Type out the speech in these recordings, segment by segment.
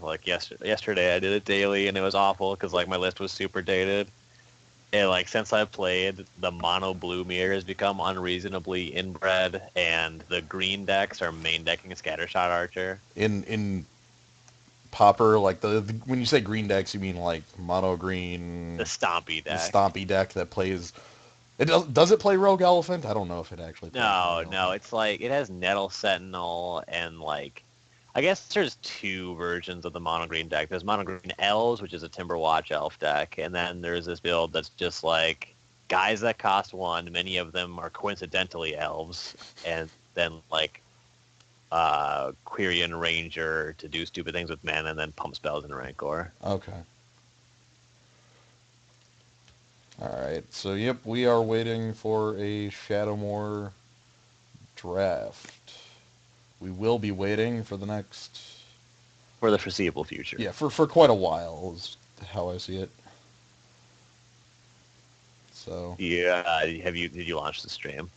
Like yesterday I did it daily, and it was awful because like my list was super dated. And like since I played, the mono blue mirror has become unreasonably inbred, and the green decks are main decking Scattershot Archer. In Popper, like when you say green decks, you mean like mono The green, Stompy the deck. Stompy deck that plays. Does it play Rogue Elephant? I don't know if it actually plays Rogue No, Elephant. it's like it has Nettle Sentinel and like I guess there's two versions of the mono green deck. There's mono green elves, which is a Timberwatch elf deck, and then there's this build that's just like guys that cost one. Many of them are coincidentally elves, and then like Quirion Ranger to do stupid things with mana, and then pump spells in Rancor. Okay. All right. So yep, we are waiting for a Shadowmoor draft. We will be waiting for the next. For the foreseeable future. Yeah, for quite a while is how I see it. So Yeah, did you launch the stream?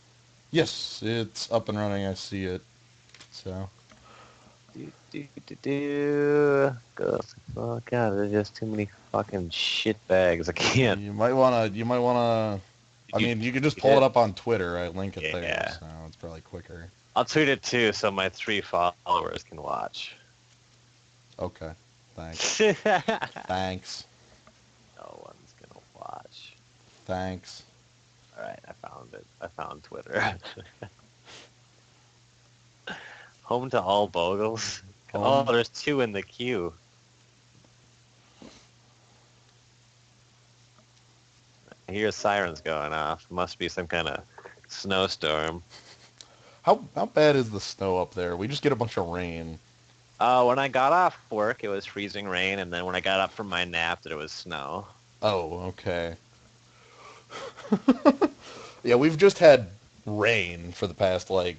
yes, it's up and running. I see it. So Go the fuck out. There's just too many fucking shit bags. I can't. you might wanna. I Did you mean, you could just tweet pull it it? up on Twitter. I link it there, Yeah. so it's probably quicker. I'll tweet it too so my 3 followers can watch. Okay. Thanks. No Thanks. one's gonna watch. Thanks. Alright, I found it. I found Twitter. Home to all Bogles. Oh, Home. there's 2 in the queue. I hear sirens going off. Must be some kind of snowstorm. How bad is the snow up there? We just get a bunch of rain. When I got off work, it was freezing rain, and then when I got up from my nap, it was snow. Oh, okay. Yeah, we've just had rain for the past like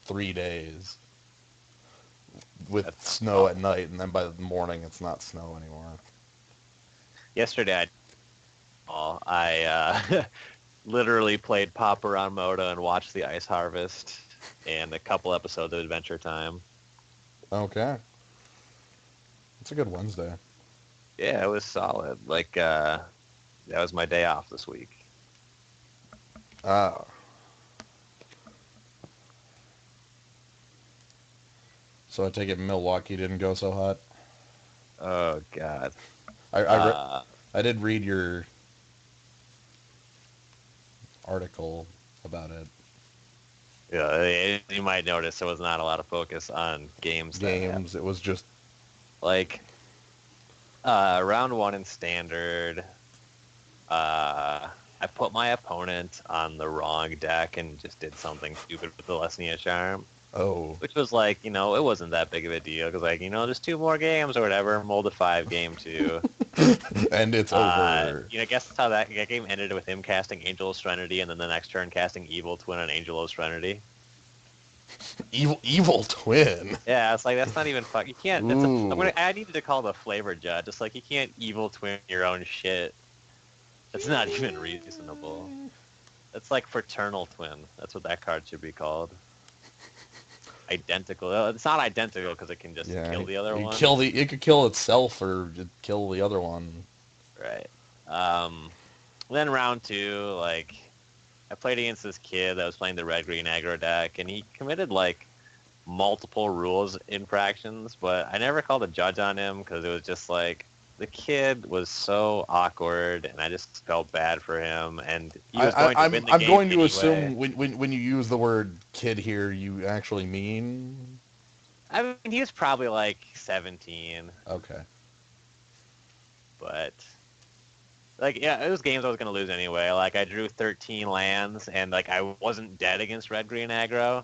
3 days with That's not snow at awful. night, and then by the morning it's not snow anymore. Yesterday, I literally played Popper on Moto and watched the Ice Harvest and a couple episodes of Adventure Time. Okay. It's a good Wednesday. Yeah, it was solid. Like, that was my day off this week. Ah. So I take it Milwaukee didn't go so hot. Oh, God. I Uh, I did read your article about it. yeah, you might notice there was not a lot of focus on games that happened. Games. It was just Like, round 1 in Standard, I put my opponent on the wrong deck and just did something stupid with the Lesnia Charm, oh, which was like, it wasn't that big of a deal because like, just 2 more games or whatever, mold to 5 game 2. and it's over. Guess how that game ended with him casting Angel of Serenity and then the next turn casting Evil Twin on Angel of Serenity. Evil twin. Yeah, it's like that's not even fuck. You can't. Ooh. I needed to call the flavor judge. It's like you can't Evil Twin your own shit. It's not even reasonable. It's like Fraternal Twin. That's what that card should be called. Identical. It's not identical because it can just Yeah, kill the other one. it could kill itself or it'd kill the other one. Right. Then round 2, like I played against this kid that was playing the red green aggro deck, and he committed like multiple rules infractions, but I never called a judge on him because it was just like the kid was so awkward, and I just felt bad for him, and he was going to win the I'm game going to anyway. assume when you use the word kid here, you actually mean I mean, he was probably like 17, okay. but like, yeah, it was games I was gonna lose anyway. Like, I drew 13 lands, and like I wasn't dead against red green aggro.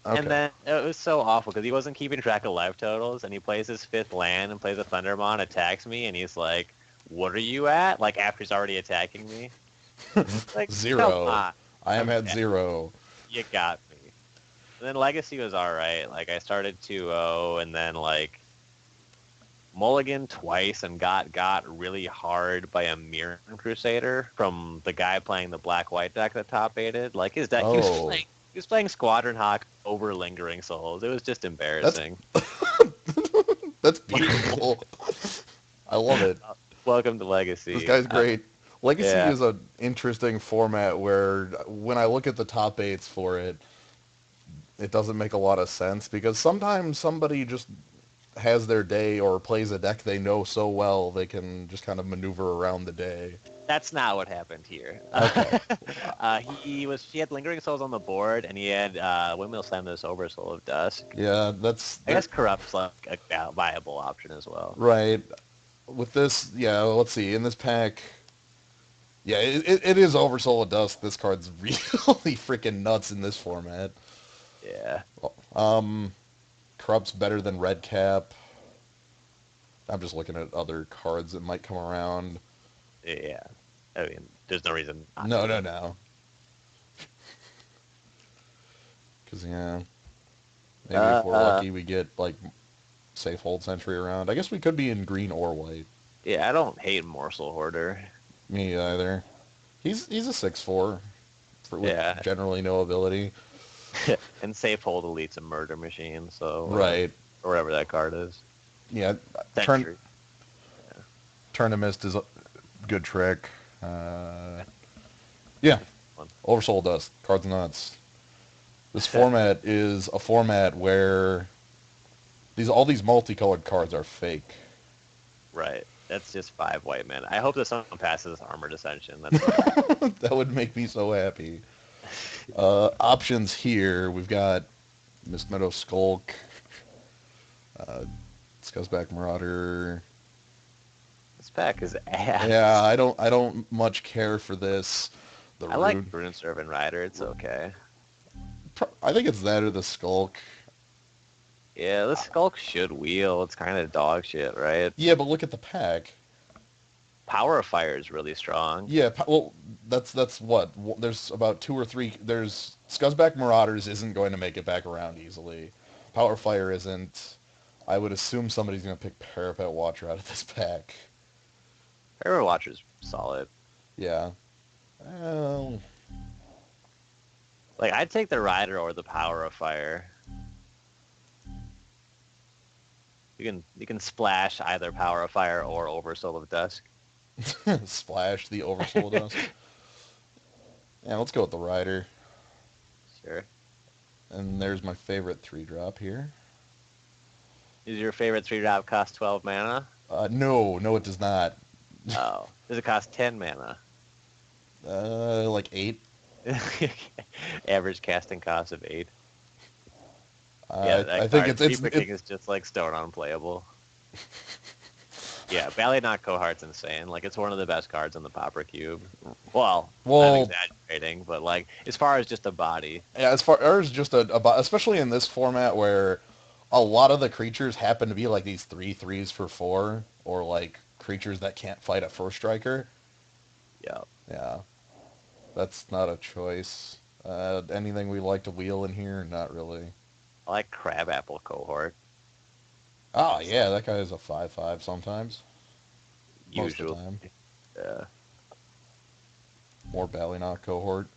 Okay. And then it was so awful because he wasn't keeping track of life totals, and he plays his 5th land and plays a Thundermon, attacks me, and he's like, "What are you at?" Like after he's already attacking me. Like, come 0. on, I am I'm at dead. 0. You got me. And then Legacy was all right. Like I started 2-0, and then like mulligan twice and got really hard by a Mirren Crusader from the guy playing the black-white deck that top aided. Like his deck, Oh. he was playing Squadron Hawk over Lingering Souls. It was just That's embarrassing. That's beautiful. I love it. Welcome to This Legacy. guy's great. Legacy Yeah, is an interesting format where when I look at the top eights for it, it doesn't make a lot of sense because sometimes somebody just has their day or plays a deck they know so well they can just kind of maneuver around the day. that's not what happened here. Okay. He had Lingering Souls on the board, and he had Windmill Slam this Oversoul of Dusk. Yeah, that's I guess Corrupt's like a viable option as well. right. With this, yeah, let's see. In this pack, yeah, it is Oversoul of Dusk. This card's really freaking nuts in this format. Yeah, Um, Corrupt's better than Red Cap. I'm just looking at other cards that might come around. yeah. I mean, there's no reason not No, no, to. no. Because, yeah, maybe if we're Uh, lucky we get, like, safe hold sentry around. I guess we could be in green or white. yeah, I don't hate Morsel Hoarder. Me either. He's a 6/4 with Yeah, generally no ability. and Safe Hold Elite's a murder machine, so Right. or whatever that card is. Yeah. Century. Yeah. Tournamist is a good trick. Yeah. One. Oversoul Dust. Cards nuts. This format is a format where all these multicolored cards are fake. Right. That's just 5 white men. I hope that someone passes Armored Ascension. That's fine. That would make me so happy. Options here, we've got Mist Meadow Skulk, uh, Scuzzback Marauder. This pack is ass. Yeah, I don't much care for this. The I like Rude. Rune Servant Rider. It's okay. I think it's that or the Skulk. Yeah, the Skulk should wheel. It's kind of dog shit, right? Yeah, but look at the pack. Power of Fire is really strong. Yeah, well, that's what. There's about two or three. There's Scuzzback Marauders isn't going to make it back around easily. Power Fire isn't. I would assume somebody's going to pick Parapet Watcher out of this pack. River Watcher's solid. Yeah. Well, Like, I'd take the Rider or the Power of Fire. You can splash either Power of Fire or Oversoul of Dusk. Splash the Oversoul Dust. Yeah, let's go with the Rider. Sure. And there's my favorite 3-drop here. Is your favorite 3-drop cost 12 mana? No, it does not. Oh. Does it cost 10 mana? Like 8. Average casting cost of 8. I think it's King is just like stone unplayable. Yeah, Ballynock Cohart's insane. Like, it's one of the best cards in the Pauper Cube. Well, I'm exaggerating, but like as far as just a body. Yeah, as far as just especially in this format where a lot of the creatures happen to be like these 3/3s for 4, or like creatures that can't fight a first striker. Yeah. Yeah, that's not a choice. Anything we like to wheel in here? Not really. I like Crabapple Cohort. Oh yeah, that guy is a 5/5 sometimes. Most of Usually. the time. Yeah. More Ballynock Cohort.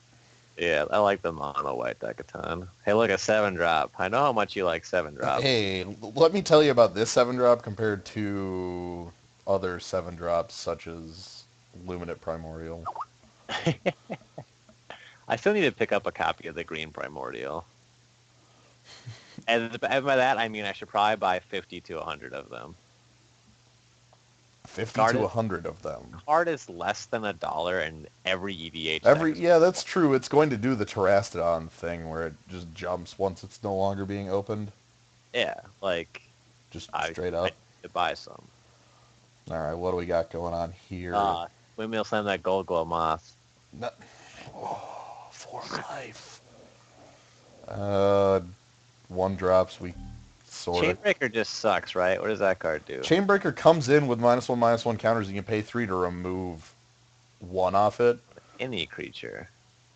Yeah, I like the mono white deck a ton. Hey, look, a 7-drop. I know how much you like 7-drop. Hey, let me tell you about this 7-drop compared to other 7-drops such as Luminate Primordial. I still need to pick up a copy of the Green Primordial. And by that, I mean I should probably buy 50 to 100 of them. 50 to 100 of them. Card is less than $1 in every EDH. Yeah, that's true. It's going to do the Terastodon thing where it just jumps once it's no longer being opened. Yeah, like just straight up. I need to buy some. All right, what do we got going on here? Windmill Slam that Gold Glow Moth. No. Oh, for life. 1-drops. We sort of. Chainbreaker just sucks, right? What does that card do? Chainbreaker comes in with -1/-1 counters, and you can pay 3 to remove 1 off it. Any creature.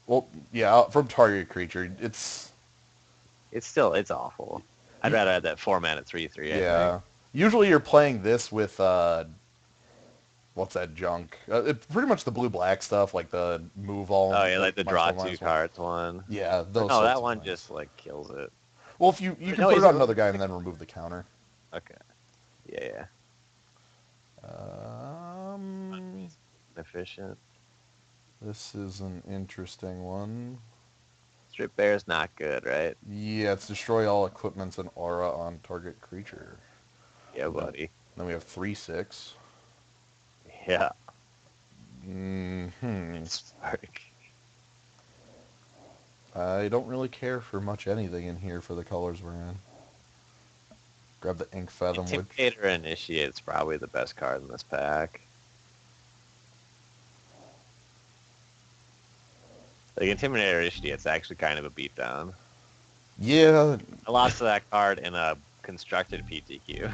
Well, yeah, from target creature. It's awful. I'd rather have that 4-mana 3/3. Yeah. Usually you're playing this with what's that junk? It's pretty much the blue-black stuff, like the move all. Oh yeah, like the draw 2 cards one. Yeah, those. No, that one just like kills it. Well, if you can put it on another guy and then remove the counter. Okay. Yeah. Um, Efficient. this is an interesting one. Strip Bear's not good, right? Yeah, it's destroy all equipments and aura on target creature. Yeah, Then, buddy. then we have 3/6. Yeah. Hmm. Spark. I don't really care for much anything in here for the colors we're in. Grab the Ink Fathom Witch. Intimidator Initiate's probably the best card in this pack. Like Intimidator Initiate's actually kind of a beatdown. Yeah, I lost to that card in a constructed PTQ.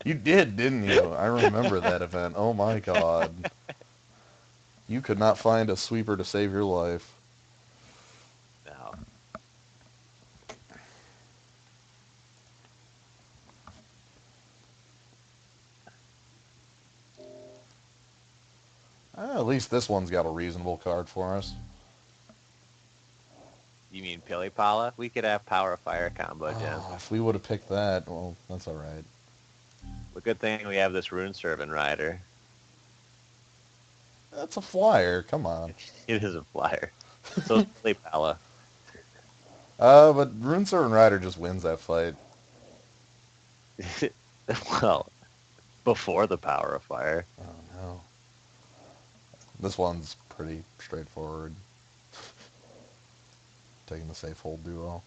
you did, didn't you? I remember that event. Oh my god. You could not find a sweeper to save your life. No. At least this one's got a reasonable card for us. You mean Pilipala? We could have Power Fire combo, Jen. Oh, if we would have picked that, well, that's alright. But good thing we have this Rune Servant Rider. That's a flyer, come on. It is a flyer. So it's Pilipala. But Rune Servant Rider just wins that fight. Well, before the Power of Fire. Oh no. This one's pretty straightforward. Taking the safe hold duo.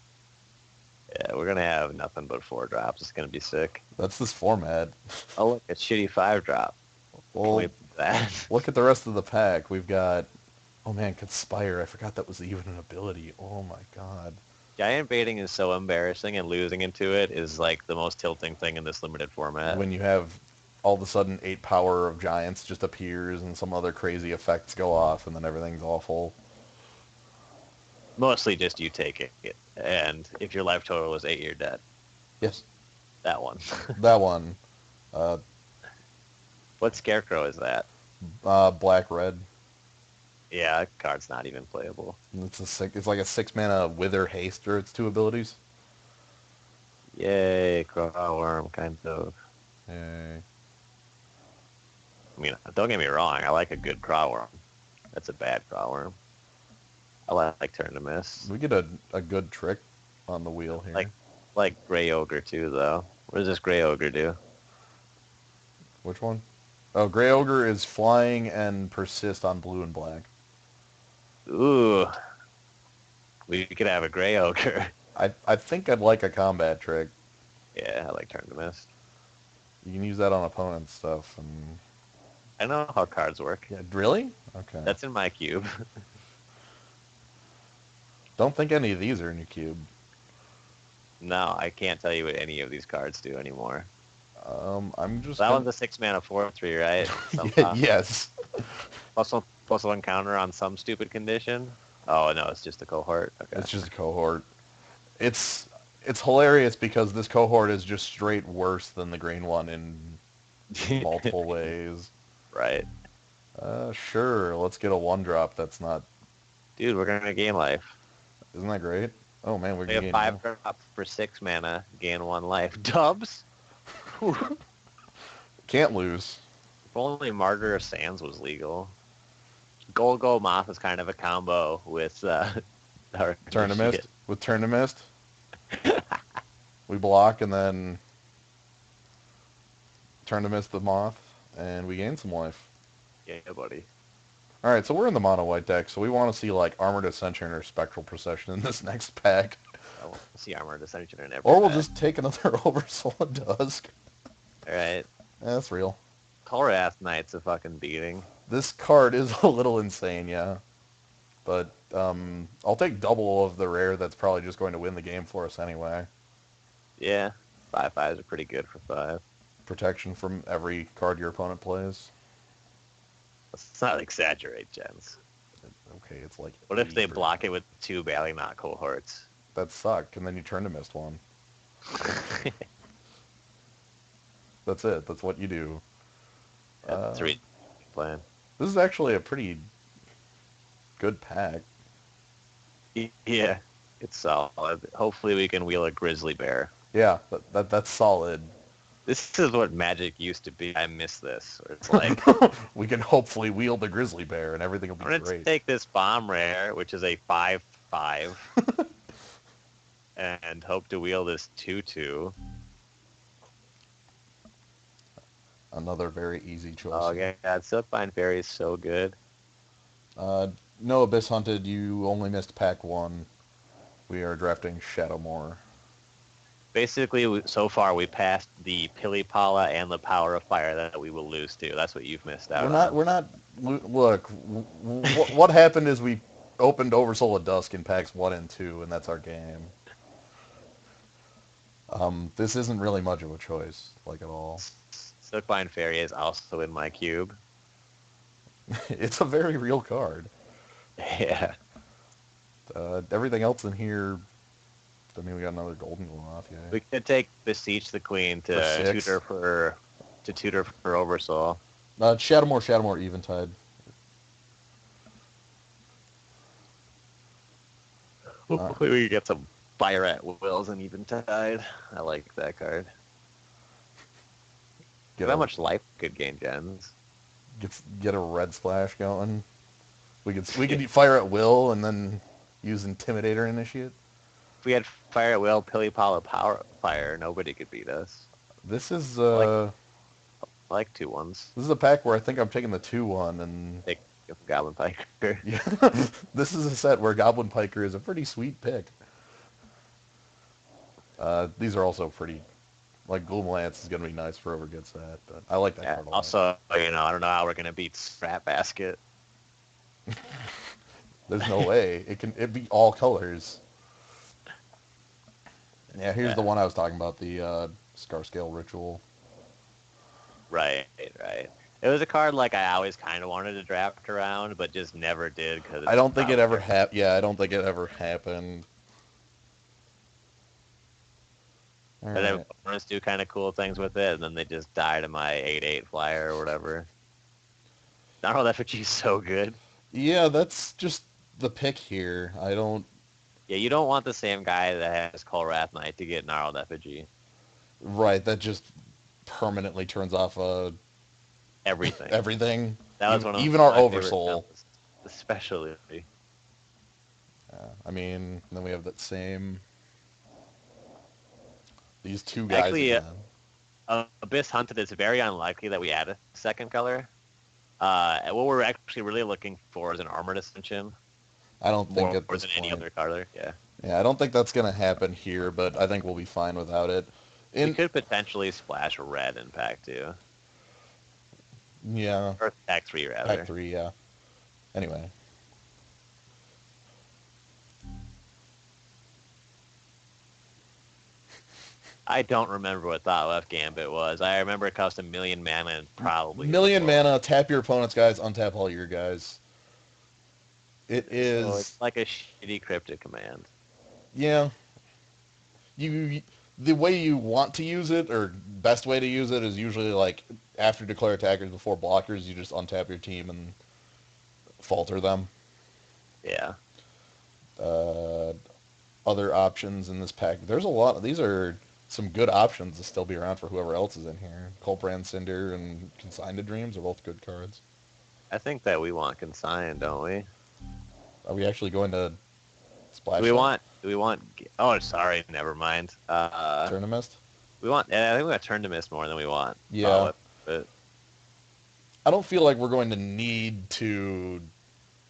Yeah, we're gonna have nothing but 4 drops. It's gonna be sick. That's this format. Oh look, it's shitty 5 drop. Well, That. look at the rest of the pack. We've got, oh man, Conspire. I forgot that was even an ability. Oh my god. Giant baiting is so embarrassing, and losing into it is like the most tilting thing in this limited format. When you have all of a sudden 8 power of giants just appears and some other crazy effects go off and then everything's awful. Mostly just you take it, and if your life total is 8, you're dead. Yes. That one. That one. What Scarecrow is that? Black red. Yeah, that card's not even playable. It's like a 6 mana Wither Haste or its 2 abilities. Yay, Clawworm, kind of. Yay. I mean, don't get me wrong, I like a good Clawworm. That's a bad Clawworm. I like Turn to Miss. We get a good trick on the wheel here. Like Grey Ogre too, though. What does this Grey Ogre do? Which one? Oh, Grey Ogre is flying and persist on blue and black. Ooh. We could have a Grey Ogre. I think I'd like a combat trick. Yeah, I like Turn to Miss. You can use that on opponent stuff. And I know how cards work. yeah, really? Okay. That's in my cube. Don't think any of these are in your cube. No, I can't tell you what any of these cards do anymore. I'm just. That one's a 6-mana 4/3, right? Yes. Plus one counter on some stupid condition. Oh no, it's just a cohort. Okay. It's just a cohort. It's hilarious because this cohort is just straight worse than the green one in multiple ways. Right. Sure. Let's get a 1-drop. That's not. Dude, we're gonna gain life. Isn't that great? Oh man, we're We have getting 5 drops for 6 mana, gain 1 life. Dubs? Can't lose. If only Martyr of Sands was legal. Golgo Moth is kind of a combo with our Turn to Mist. shit. With Turn to Mist, we block and then Turn to Mist the Moth, and we gain some life. Yeah, buddy. All right, so we're in the mono white deck, so we want to see like Armored Ascension or Spectral Procession in this next pack. I want to see Armored Ascension in every Or we'll pack. just take another Oversoul Dusk. Alright. That's real. Colrath Knight's a fucking beating. This card is a little insane, yeah. But I'll take double of the rare that's probably just going to win the game for us anyway. Yeah. 5/5s are pretty good for 5. Protection from every card your opponent plays. Let's not exaggerate, gents. Okay, it's like... What if they 80%. block it with 2 Ballynaut cohorts? That suck, and then you turn to Mist one. That's it. That's what you do. That's a plan. This is actually a pretty good pack. Yeah, it's solid. Hopefully we can wheel a grizzly bear. Yeah, that's solid. This is what Magic used to be. I miss this. Where it's like, We can hopefully wield the grizzly bear and everything will be I'm going to great. take this bomb rare, which is a 5/5, and hope to wield this 2/2. Another very easy choice. Oh, yeah, Silkbind Fairy is so good. No Abyss Hunted, you only missed pack 1. We are drafting Shadowmoor. Basically, so far we passed the Pilipala and the Power of Fire that we will lose to. That's what you've missed out on. We're not, look, what happened is we opened Oversoul of Dusk in packs 1 and 2, and that's our game. This isn't really much of a choice, like, at all. Silkbind Fairy is also in my cube. It's a very real card. Yeah. Everything else in here, I mean, we got another Golden Gloth, yeah. We could take Beseech the Queen to tutor for Oversoul. Shadowmoor, Eventide. Hopefully we get some Fire at Wills and Eventide. I like that card. How much life could gain gens? Get a red splash going. We could fire at will and then use Intimidator Initiate. If we had Fire at Will, Pilipala, Power Fire, nobody could beat us. This is I like 2/1s. This is a pack where I think I'm taking the 2/1 and Take Goblin Piker. Yeah. This is a set where Goblin Piker is a pretty sweet pick. These are also pretty, like Gloom Lance is going to be nice for whoever gets that, but I like that card a lot. Also, I don't know how we're going to beat Scrap Basket. There's no way. It'd be all colors. Yeah, here's the one I was talking about, the Scarscale Ritual. Right. It was a card like I always kind of wanted to draft around, but just never did. I don't think it ever happened. Yeah, I don't think it ever happened. But then opponents do kind of cool things with it, and then they just die to my 8/8 flyer or whatever. Gnarled Effigy is so good. Yeah, that's just the pick here. I don't... Yeah, you don't want the same guy that has Kolrath Knight to get Gnarled Effigy. Right, that just permanently turns off everything. Everything. That was one of even our Oversoul. Especially. I mean, then we have that same... These two guys Actually, again. Abyss Hunted, it's very unlikely that we add a second color. What we're actually really looking for is an Armored Ascension. I don't think more than any other color, yeah. Yeah, I don't think that's going to happen here, but I think we'll be fine without it. We could potentially splash red in pack 2. Yeah. Or pack 3, rather. Pack 3, yeah. Anyway. I don't remember what Thought Left Gambit was. I remember it cost 1,000,000 mana and probably... Million mana, tap your opponent's guys, untap all your guys. It is... So it's like a shitty cryptic command. Yeah. The way you want to use it, or best way to use it, is usually like after declare attackers before blockers, you just untap your team and falter them. Yeah. Other options in this pack. There's a lot of... These are some good options to still be around for whoever else is in here. Colbrand Cinder and Consigned to Dreams are both good cards. I think that we want Consign, don't we? Are we actually going to splash? Do we want? Oh, sorry, never mind. Tournamist? I think we want Tournamist more than we want. Yeah. But I don't feel like we're going to need to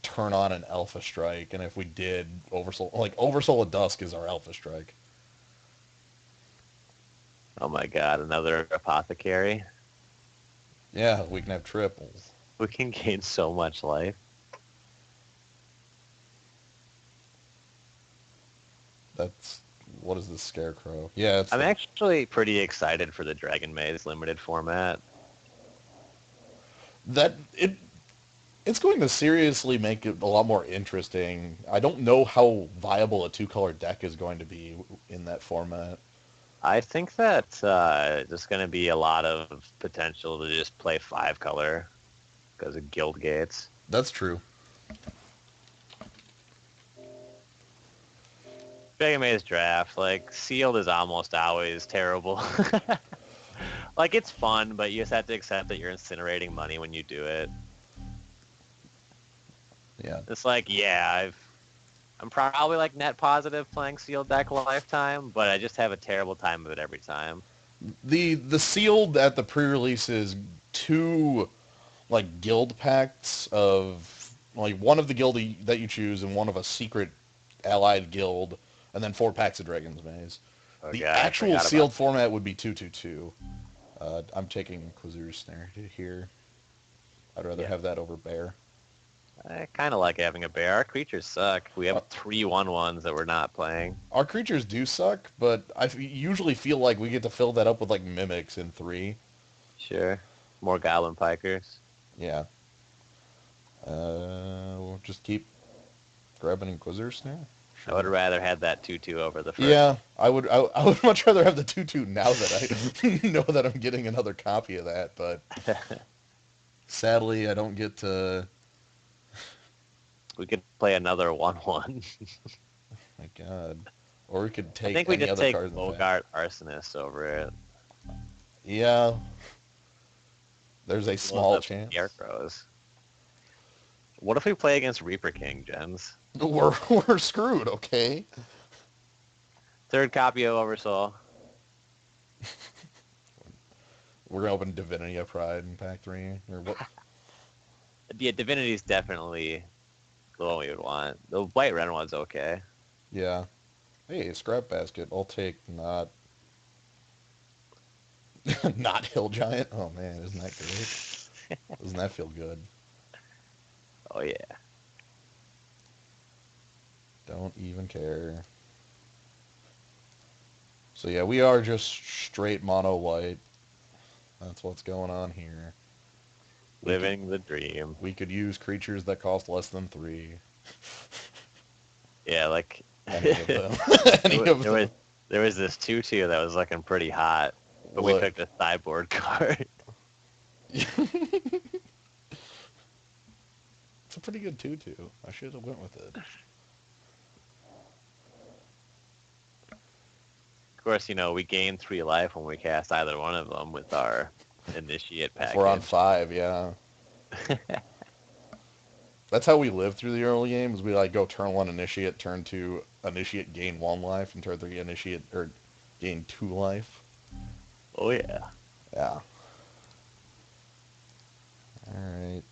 turn on an Alpha Strike, and if we did, Oversoul of Dusk is our Alpha Strike. Oh my god, another Apothecary. Yeah, we can have triples. We can gain so much life. What is this Scarecrow? Yeah, I'm actually pretty excited for the Dragon Maze limited format. It's going to seriously make it a lot more interesting. I don't know how viable a 2-color deck is going to be in that format. I think that there's going to be a lot of potential to just play 5-color because of guild gates. That's true. Dragon Maze draft, like, sealed is almost always terrible. Like, it's fun, but you just have to accept that you're incinerating money when you do it. Yeah. It's like, yeah, I'm probably like net positive playing sealed deck lifetime, but I just have a terrible time of it every time. The sealed at the pre-release is 2 like guild packs of like one of the guild that you choose and one of a secret allied guild, and then 4 packs of Dragon's Maze. Oh The god, I actual forgot about sealed format would be 2-2-2. I'm taking Inquisitor's Snare here. I'd rather yeah. have that over Bear. I kind of like having a bear. Our creatures suck. We have 3 1/1s that we're not playing. Our creatures do suck, but I usually feel like we get to fill that up with like mimics in 3. Sure. More goblin pikers. Yeah. We'll just keep grabbing Inquisitor's Snare. I would have rather had that 2/2 over the first. Yeah, I would. I would much rather have the 2/2 now that I know that I'm getting another copy of that. But sadly, I don't get to. We could play another 1/1. My God. Or we could I take think we any just other take cards in the pack. Bogart Arsonist over it. Yeah. There's a small Well, chance. Scarecrows. What if we play against Reaper King, Gens? We're screwed. Okay. Third copy of Oversoul. We're gonna open Divinity of Pride in pack 3 or what? Yeah, Divinity's definitely the one we would want. The White Red one's okay. Yeah. Hey, a scrap basket. I'll take not not Hill Giant. Oh man, isn't that great? Doesn't that feel good? Oh yeah. Don't even care. So yeah, we are just straight mono white. That's what's going on here. Living the dream. We could use creatures that cost less than 3. Yeah, like Any of them. there was this 2/2 that was looking pretty hot, but we picked a sideboard card. It's a pretty good 2/2. I should have went with it. Of course, we gain 3 life when we cast either one of them with our initiate package. If we're on 5, yeah. That's how we live through the early games. We like go turn 1 initiate, turn 2 initiate, gain 1 life, and turn 3 initiate or gain 2 life. Oh yeah. Yeah. Alright.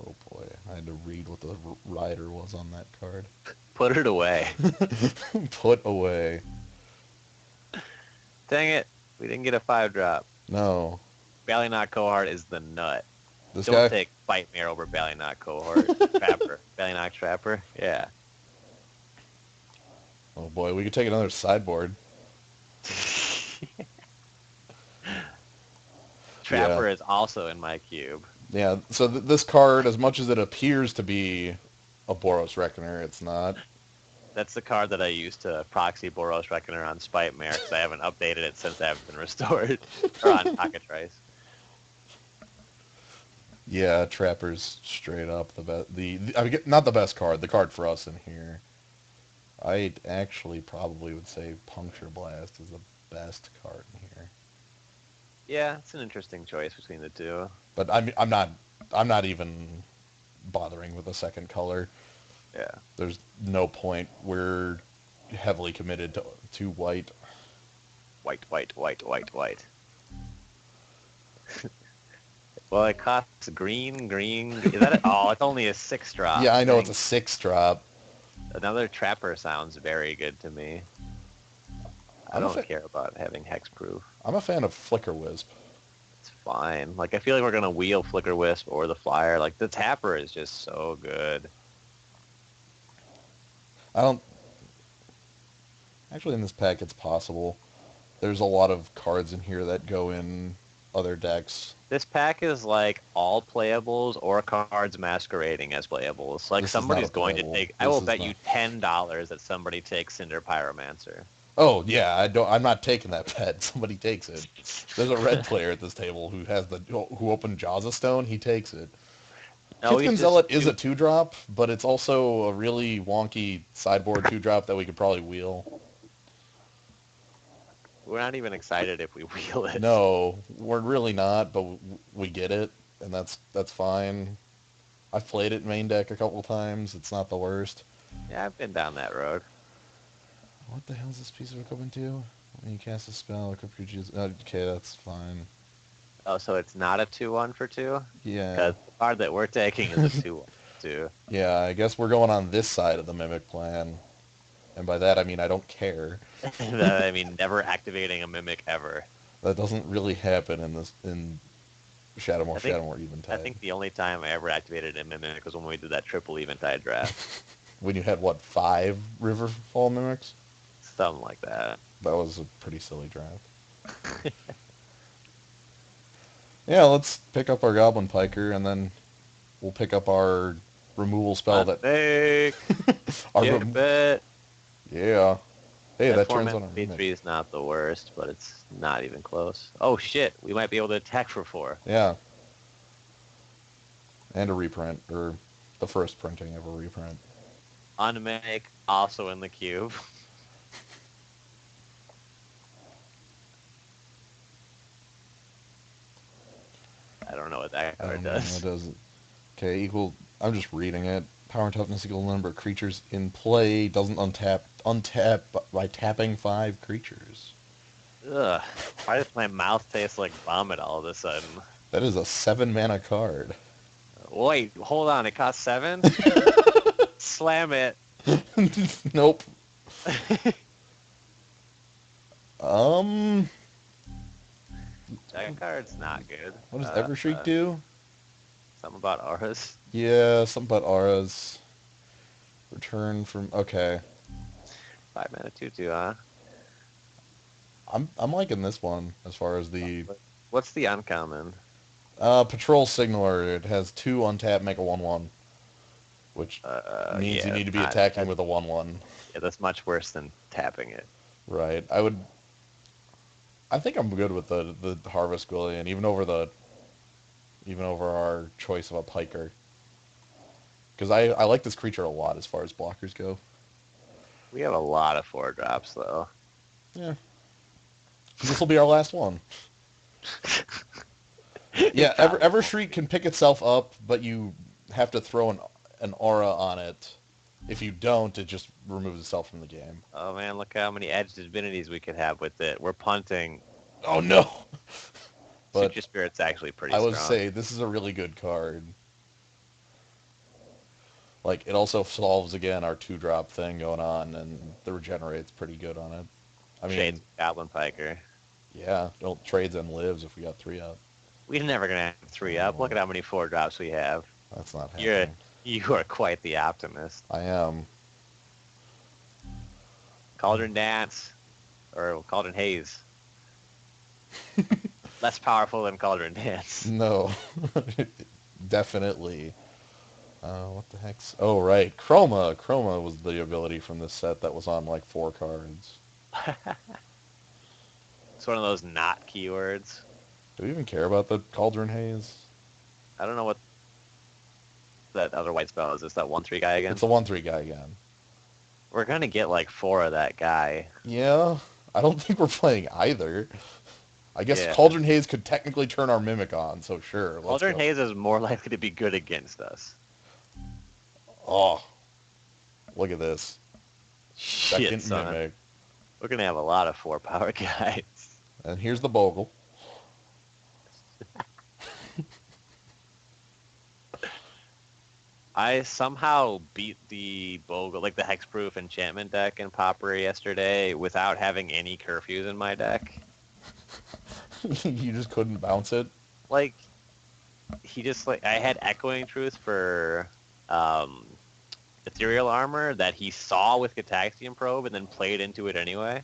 Oh boy, I had to read what the rider was on that card. Put it away. Put away. Dang it. We didn't get a 5-drop. No. Ballynock Cohort is the nut. This Don't guy? take Bightmare over Ballynock Cohort. Trapper. Ballynock Trapper? Yeah. Oh boy, we could take another sideboard. Trapper is also in my cube. Yeah, so this card, as much as it appears to be a Boros Reckoner, it's not. That's the card that I used to proxy Boros Reckoner on Spitmare because I haven't updated it since I haven't been restored. Or on Cockatrice. Yeah, Trapper's straight up the best. I mean, not the best card, the card for us in here. I actually probably would say Puncture Blast is the best card in here. Yeah, it's an interesting choice between the two. But I'm not even bothering with a second color. Yeah. There's no point. We're heavily committed to white. White. Well, it costs green. Is that it? Oh, it's only a 6-drop. Yeah, I know Dang. it's a 6-drop. Another Trapper sounds very good to me. I don't care about having hexproof. I'm a fan of Flicker Wisp. It's fine. Like, I feel like we're going to wheel Flicker Wisp or the Flyer. Like, the Tapper is just so good. Actually, in this pack, it's possible. There's a lot of cards in here that go in other decks. This pack is like all playables or cards masquerading as playables. Like, somebody's going to take... I will bet you $10 that somebody takes Cinder Pyromancer. Oh yeah, I'm not taking that bet. Somebody takes it. There's a red player at this table who opened Jaws of Stone. He takes it. Kithkin Zealot is a 2-drop, but it's also a really wonky sideboard 2-drop that we could probably wheel. We're not even excited if we wheel it. No, we're really not, but we get it, and that's fine. I've played it main deck a couple times. It's not the worst. Yeah, I've been down that road. What the hell is this piece of equipment do? When you cast a spell, equip your juice. Okay, that's fine. Oh, so it's not a 2-1 for 2? Yeah. Because the card that we're taking is a 2-1 for 2. Yeah, I guess we're going on this side of the Mimic plan. And by that, I mean I don't care. That, I mean, never activating a Mimic ever. That doesn't really happen in Shadowmoor, Shadowmoor Eventide. I think the only time I ever activated a Mimic was when we did that triple Eventide draft. When you had, what, 5 Riverfall Mimics? Something like that. That was a pretty silly draft. Yeah, let's pick up our Goblin Piker, and then we'll pick up our removal spell that... Our bet. Yeah. Hey, that turns on a our P3 Mimic. is not the worst, but it's not even close. Oh, shit. We might be able to attack for 4. Yeah. And a reprint, or the first printing of a reprint. Unmake, also in the cube. I don't know what that card does. It does. Okay, equal... I'm just reading it. Power and toughness equal to number of creatures in play. Doesn't untap by tapping 5 creatures. Ugh. Why does my mouth taste like vomit all of a sudden? That is a 7 mana card. Wait, hold on. It costs 7? Slam it. Nope. That card's not good. What does Evershriek do? Something about auras. Yeah, something about auras. Return from... Okay. 5 mana 2/2, huh? I'm liking this one as far as the... What's the uncommon? Patrol Signaler. It has 2 untap, make a 1/1. Which means you need to be attacking with a 1/1. Yeah, that's much worse than tapping it. Right. I think I'm good with the Harvest Gwillion, even over our choice of a Piker. Because I like this creature a lot as far as blockers go. We have a lot of 4-drops, though. Yeah. This will be our last one. Yeah, Evershriek can pick itself up, but you have to throw an aura on it. If you don't, it just removes itself from the game. Oh man, look how many edged divinities we could have with it. We're punting. Oh no! But Suture Spirit's actually pretty strong. I would say this is a really good card. Like, it also solves, again, our 2-drop thing going on, and the regenerate's pretty good on it. I mean... Shades Goblin Piker. Yeah, don't trades and lives if we got 3 up. We're never going to have 3 up. Look at how many 4-drops we have. That's not happening. You are quite the optimist. I am. Cauldron Dance. Or Cauldron Haze. Less powerful than Cauldron Dance. No. Definitely. What the heck's... Oh, right. Chroma. Chroma was the ability from this set that was on, like, 4 cards. It's one of those not keywords. Do we even care about the Cauldron Haze? I don't know what that other white spell is. Is that 1/3 guy again? It's a 1/3 guy again. We're going to get, like, 4 of that guy. Yeah. I don't think we're playing either. I guess Yeah. Cauldron Haze could technically turn our Mimic on, so sure. Cauldron Haze is more likely to be good against us. Oh. Look at this. Shit, Second son. Mimic. We're going to have a lot of 4-power guys. And here's the Bogle. I somehow beat the Bogle, like the Hexproof enchantment deck in Pauper yesterday without having any curfews in my deck. You just couldn't bounce it? Like, he just, like, I had Echoing Truth for Ethereal Armor that he saw with Gataxian Probe and then played into it anyway.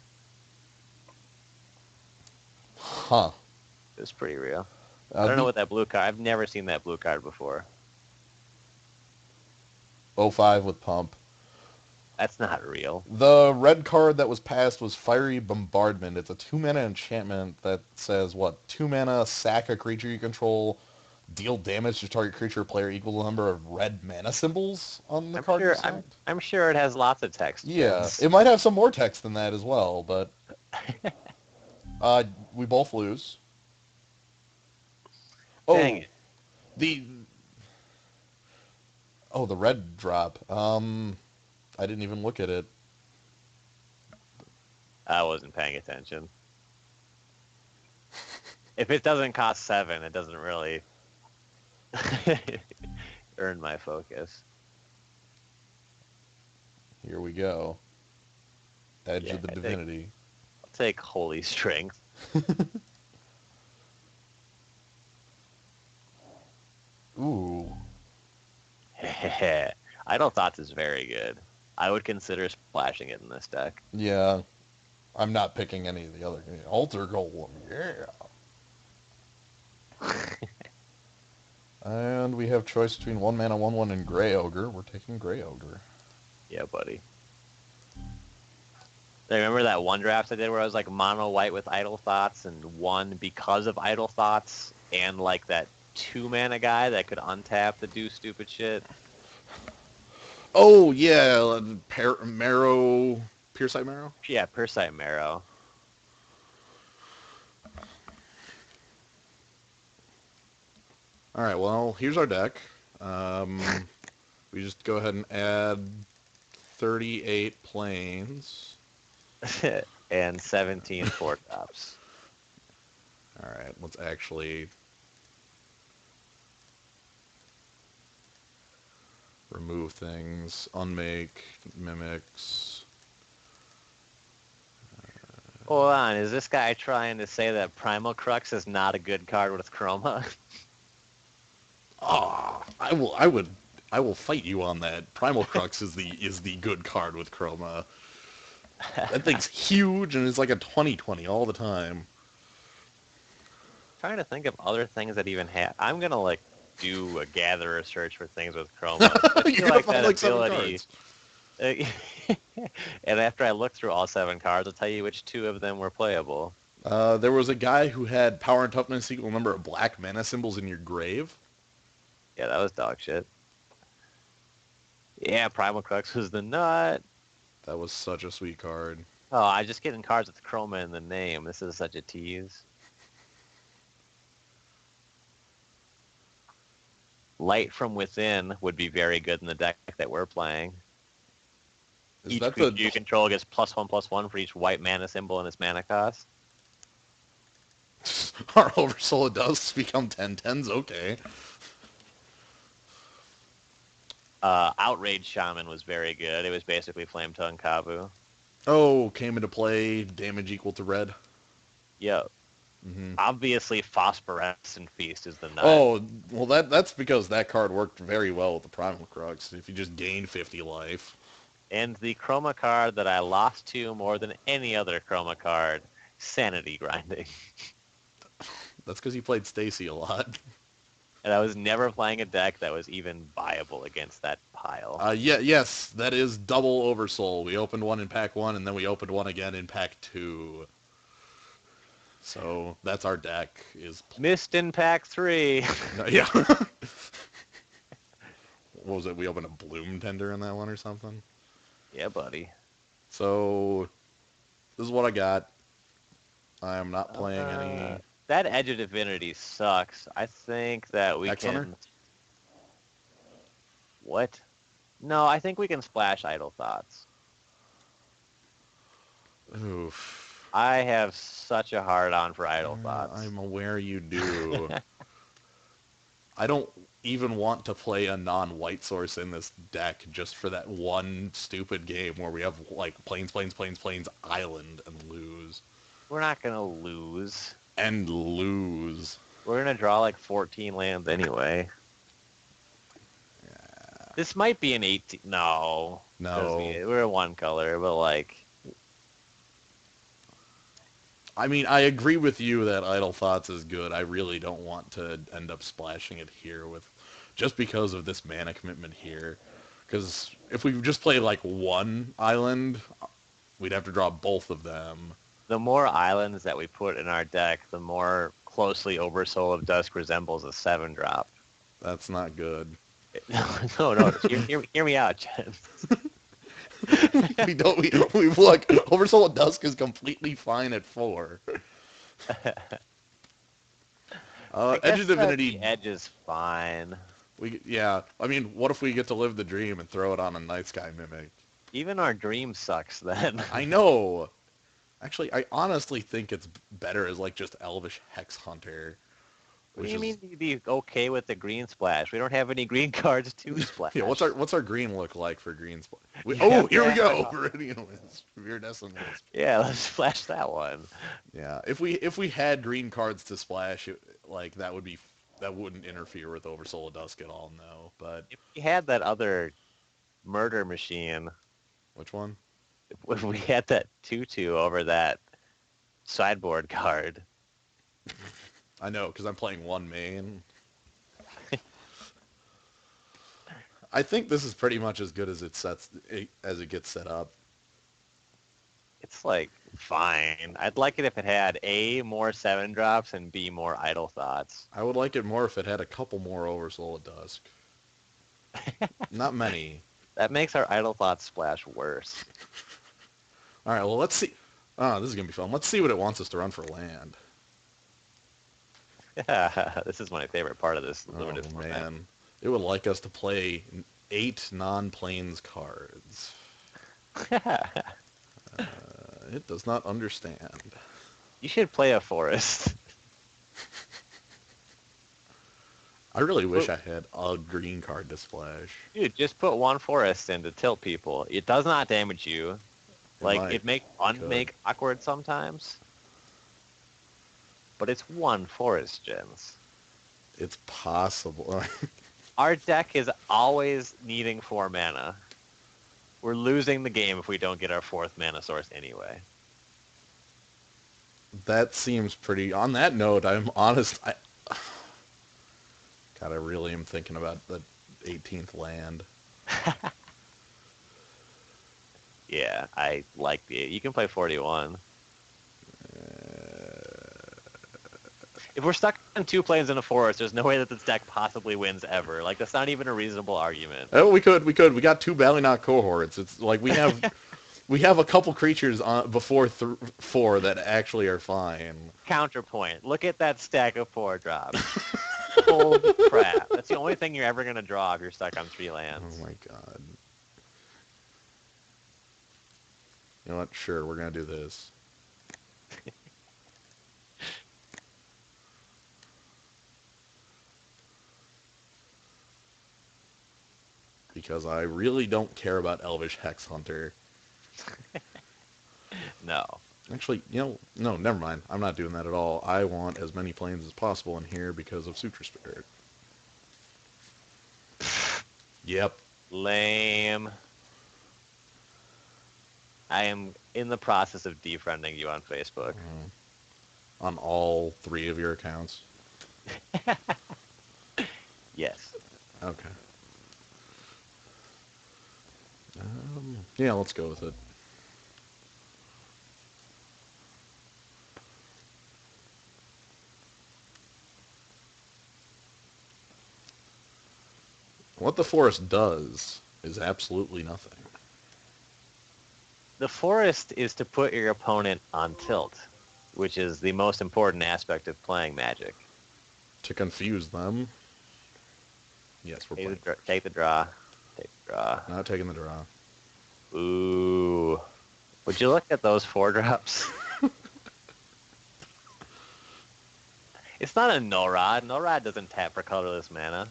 Huh. It was pretty real. I don't know what that blue card... I've never seen that blue card before. 05 with Pump. That's not real. The red card that was passed was Fiery Bombardment. It's a 2-mana enchantment that says, what, 2 mana, sack a creature you control, deal damage to target creature or player equal to the number of red mana symbols on the card you select. I'm sure it has lots of text. Yeah, it might have some more text than that as well, but... We both lose. Dang Oh, it. the the red drop. I didn't even look at it. I wasn't paying attention. If it doesn't cost 7, it doesn't really earn my focus. Here we go. Edge Yeah, of the I'll Divinity. take Holy Strength. Ooh. Idle Thoughts is very good. I would consider splashing it in this deck. Yeah. I'm not picking any of the other. Altar Golem. Yeah. And we have choice between 1 mana, 1/1, and Grey Ogre. We're taking Grey Ogre. Yeah, buddy. I remember that one draft I did where I was like mono white with Idle Thoughts and won because of Idle Thoughts and like that 2-mana guy that could untap to do stupid shit. Oh, yeah. Marrow. Piercite Marrow? Yeah, Persite Marrow. All right, well, here's our deck. We just go ahead and add 38 planes. And 17 4-drops. All right, let's actually remove things. Unmake, mimics. Hold on, is this guy trying to say that Primal Crux is not a good card with Chroma? I will fight you on that. Primal Crux is the good card with Chroma. That thing's huge and it's like a 20/20 all the time. Trying to think of other things that even have. I'm gonna like do a gatherer search for things with Chroma. I You're feel gonna like find that like 7 ability. cards. And after I look through all 7 cards, I'll tell you which 2 of them were playable. There was a guy who had power and toughness equal number of black mana symbols in your grave. Yeah, that was dog shit. Yeah, Primal Crux was the nut. That was such a sweet card. Oh, I just getting cards with Chroma in the name. This is such a tease. Light from Within would be very good in the deck that we're playing. Is Each that creature the you control gets +1/+1 for each white mana symbol in its mana cost. our Oversoul Dusk become 10/10s? Okay. Outrage Shaman was very good. It was basically Flame Tongue Kavu. Oh, came into play, damage equal to red. Yep. Mm-hmm. Obviously, Phosphorescent Feast is the nut. Oh, well that's because that card worked very well with the Primal Crux. If you just gain 50 life. And the Chroma card that I lost to more than any other Chroma card, Sanity Grinding. That's because you played Stacy a lot. And I was never playing a deck that was even viable against that pile. Yes, that is double Oversoul. We opened one in pack 1, and then we opened one again in pack 2. So that's our deck. Missed in pack 3. Yeah. What was it? We opened a Bloom Tender in that one or something? Yeah, buddy. So this is what I got. I am not playing any... That Edge of Divinity sucks. I think that we X-Hunter? can... What? No, I think we can splash Idle Thoughts. Oof. I have such a hard-on for Idle Thoughts. I'm aware you do. I don't even want to play a non-white source in this deck just for that one stupid game where we have, like, planes, island, and lose. We're not going to lose. And lose. We're going to draw like 14 lands anyway. Yeah. This might be an 18... No. No. We're one color, but like... I mean, I agree with you that Idle Thoughts is good. I really don't want to end up splashing it here with... Just because of this mana commitment here. Because if we just play like one island, we'd have to draw both of them. The more islands that we put in our deck, the more closely Oversoul of Dusk resembles a 7-drop. That's not good. No, hear me out, Jen. we look, Oversoul of Dusk is completely fine at 4. I Edge guess of the Divinity. edge is fine. Yeah. I mean, what if we get to live the dream and throw it on a Night Sky Mimic? Even our dream sucks then. I know. Actually, I honestly think it's better as like just Elvish Hex Hunter, What do which you is mean you'd be okay with the green splash? We don't have any green cards to yeah. splash. What's our green look like for green? You Oh, have to here we have go. enough. Viridian Wisp, Viridescent Wisp. Yeah, let's splash that one. Yeah, if we had green cards to splash, like that wouldn't interfere with Oversoul of Dusk at all. No, but If we had that other murder machine, which one? if we had that tutu over that sideboard card, I know because I'm playing one main. I think this is pretty much as good as as it gets set up. it's like fine. I'd like it if it had A, more 7 drops, and B, more idle thoughts. I would like it more if it had a couple more Oversoul of Dusk. Not many. That makes our idle thoughts splash worse. All right, well let's see. Oh, this is gonna be fun. Let's see what it wants us to run for land. This is my favorite part of this Oh limited format. man, it would like us to play 8 non-planes cards. It does not understand. You should play a forest. I really wish I had a green card to splash. Dude, just put one forest in to tilt people. It does not damage you. It Like, might. it makes Could. unmake awkward sometimes. But it's one forest, gens. It's possible. Our deck is always needing 4 mana. We're losing the game if we don't get our 4th mana source anyway. That seems pretty... On that note, I'm honest... God, I really am thinking about the 18th land. Yeah, I like the... You can play 41. If we're stuck on 2 planes in a forest, there's no way that this deck possibly wins ever. Like, that's not even a reasonable argument. Oh, we could. We got 2 Ballynock cohorts. It's like we have a couple creatures on before 4 that actually are fine. Counterpoint. Look at that stack of 4 drops. Holy crap. That's the only thing you're ever going to draw if you're stuck on 3 lands. Oh my god. You know what? Sure, we're gonna do this. Because I really don't care about Elvish Hex Hunter. No. Actually, no, never mind. I'm not doing that at all. I want as many planes as possible in here because of Suture Spirit. Yep. Lame. I am in the process of defriending you on Facebook. On all 3 of your accounts. Yes. Okay. Yeah, let's go with it. What the forest does is absolutely nothing. The forest is to put your opponent on tilt, which is the most important aspect of playing Magic. To confuse them. Yes, we're playing. Take the draw. Take the draw. Not taking the draw. Ooh. Would you look at those 4 drops? It's not a no rod. No rod doesn't tap for colorless mana.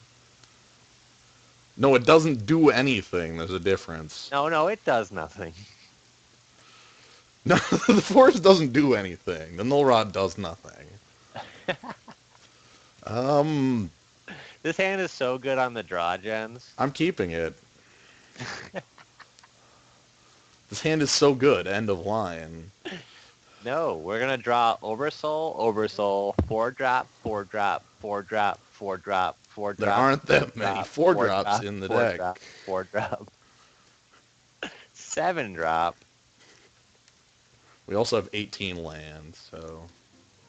No, it doesn't do anything. There's a difference. No, it does nothing. No, the forest doesn't do anything. The null rod does nothing. This hand is so good on the draw, gens. I'm keeping it. This hand is so good. End of line. No, we're gonna draw Oversoul, 4 drop, 4 drop, 4 drop, 4 drop, 4 drop. There aren't that many drop, 4 4 drops drop, in the 4 deck. Drop, 4 drop. 7 drop. We also have 18 lands, so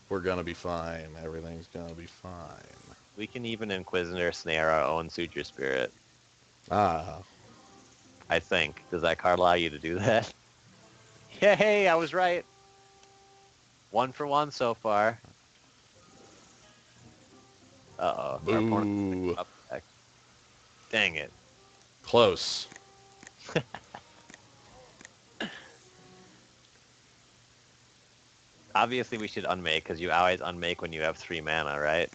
we're gonna be fine. Everything's gonna be fine. We can even Inquisitor snare our own Suture Spirit. Ah. I think. Does that card allow you to do that? Yay, I was right. 1 for 1 so far. Uh-oh. Our opponent's Boo. up back. Dang it. Close. Obviously, we should unmake, because you always unmake when you have 3 mana, right?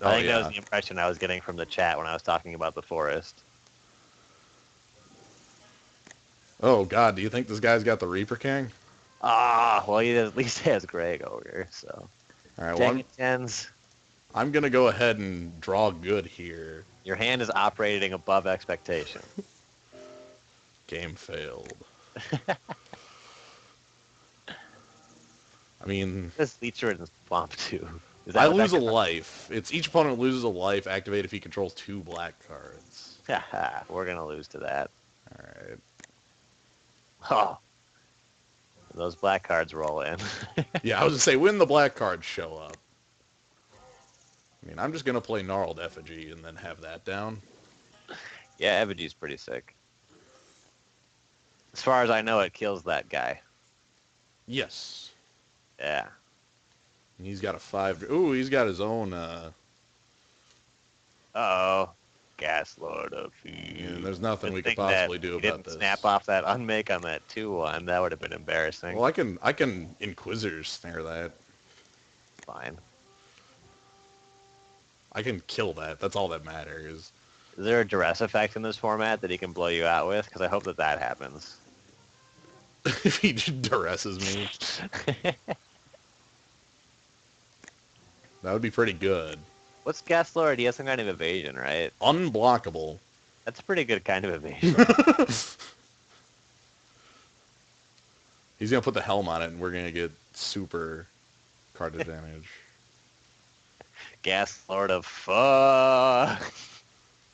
I Oh, think that was yeah. the impression I was getting from the chat when I was talking about the forest. Oh, God, do you think this guy's got the Reaper King? Ah, well, he at least has Greg over, so. All right, well, Dang it, Jens. I'm going to go ahead and draw good here. Your hand is operating above expectation. Game failed. I mean, This Leecher in Swamp too. Is I that what lose that a life. It's each opponent loses a life. Activate if he controls 2 black cards. Haha, we're gonna lose to that. All right. Oh, those black cards roll in. Yeah, I was going to say, when the black cards show up. I mean, I'm just going to play Gnarled Effigy and then have that down. Yeah, Effigy's pretty sick. As far as I know, it kills that guy. Yes. Yeah. And he's got a 5. Ooh, he's got his own. Uh-oh. Gas Lord of And Fear. there's nothing Good we could thing that possibly do he about didn't this. snap off that unmake on that 2-1. That would have been embarrassing. Well, I can Inquisitor snare that. Fine. I can kill that. That's all that matters. Is there a duress effect in this format that he can blow you out with? Because I hope that that happens. If he just duresses me, that would be pretty good. What's Gas Lord? He has some kind of evasion, right? Unblockable. That's a pretty good kind of evasion. He's going to put the helm on it, and we're going to get super card advantage. Gas Lord of Fuck.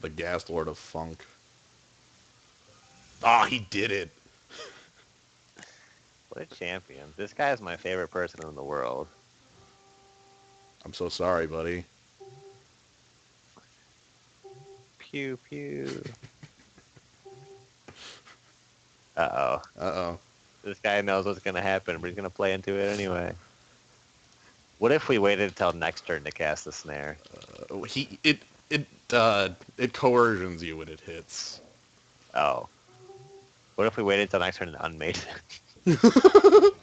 The Gas Lord of Funk. Ah, oh, he did it. What a champion. This guy is my favorite person in the world. I'm so sorry, buddy. Pew, pew. Uh-oh. Uh-oh. This guy knows what's going to happen, but he's going to play into it anyway. What if we waited until next turn to cast the snare? It coercions you when it hits. Oh. What if we waited until next turn and unmade it?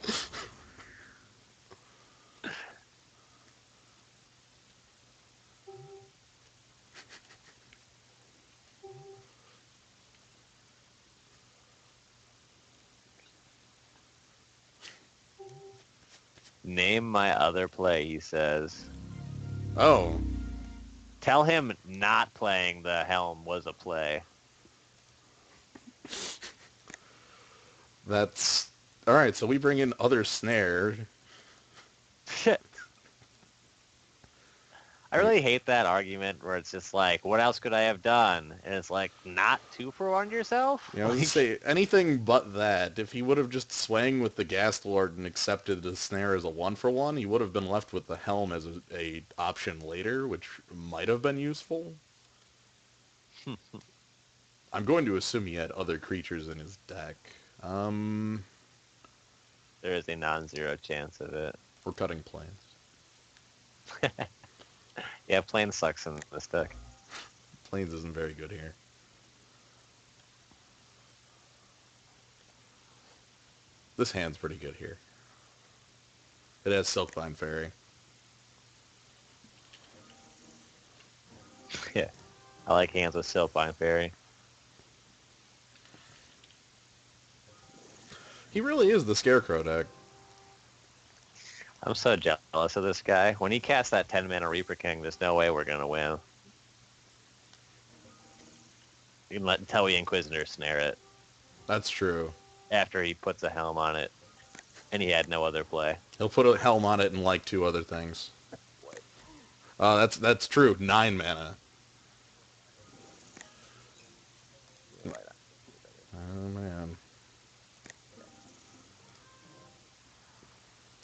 Name my other play, he says. Oh. Tell him not playing the helm was a play. That's... Alright, so we bring in other snare. Shit. I really hate that argument where it's just like, what else could I have done? And it's like, not 2 for 1 yourself? You know, I was say anything but that. If he would have just swang with the Gas Lord and accepted the snare as a 1-for-1, he would have been left with the helm as a option later, which might have been useful. I'm going to assume he had other creatures in his deck. There is a non-zero chance of it. We're cutting planes. Yeah, plane sucks in this deck. Planes isn't very good here. This hand's pretty good here. It has Silkbind Fairy. Yeah, I like hands with Silkbind Fairy. He really is the Scarecrow deck. I'm so jealous of this guy. When he casts that 10-mana Reaper King, there's no way we're going to win. You can let until we Inquisitor snare it. That's true. After he puts a helm on it. And he had no other play. He'll put a helm on it and like 2 other things. That's true. 9 mana. Oh, man.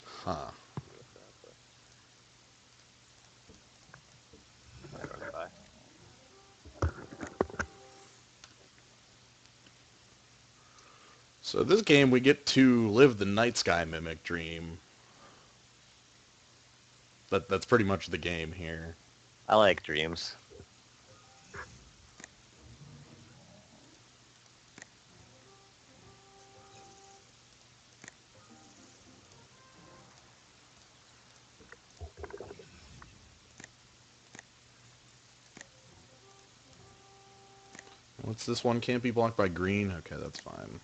Huh. So this game we get to live the Night Sky Mimic dream. That's pretty much the game here. I like dreams. What's this one? Can't be blocked by green? Okay, that's fine.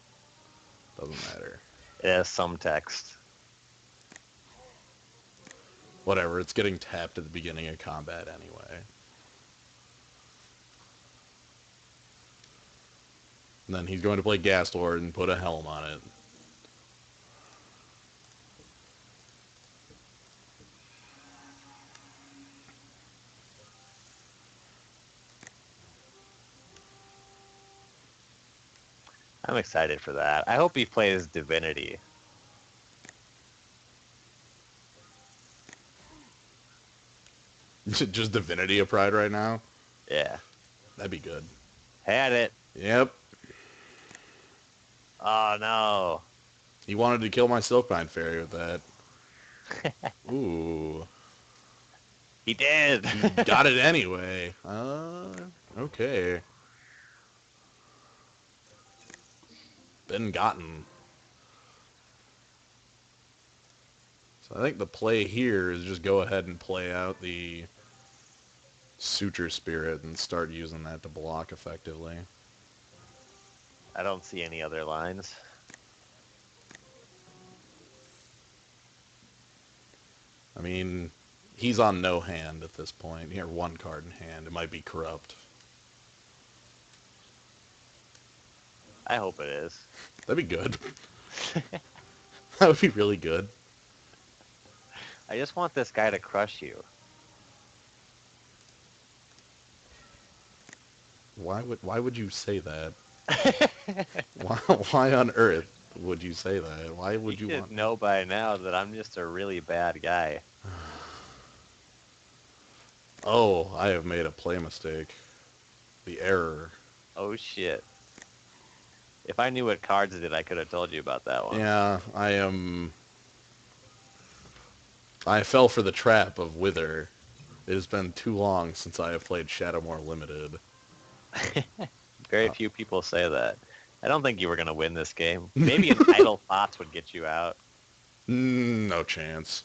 Doesn't matter. It has some text. Whatever, it's getting tapped at the beginning of combat anyway. And then he's going to play Gas Lord and put a helm on it. I'm excited for that. I hope he plays Divinity. Just Divinity of Pride right now? Yeah. That'd be good. Had it. Yep. Oh, no. He wanted to kill my Silkbind Fairy with that. Ooh. He did. He got it anyway. Okay. Been gotten. So I think the play here is just go ahead and play out the Suture Spirit and start using that to block effectively. I don't see any other lines. I mean, he's on no hand at this point. He had one card in hand. It might be corrupt. I hope it is. That'd be good. That would be really good. I just want this guy to crush you. Why would you say that? Why on earth would you say that? Why would you should want... know by now that I'm just a really bad guy. Oh, I have made a play mistake. The error. Oh, shit. If I knew what cards did, I could have told you about that one. Yeah, I fell for the trap of Wither. It has been too long since I have played Shadowmoor Limited. Very few people say that. I don't think you were going to win this game. Maybe an Idle Thoughts would get you out. No chance.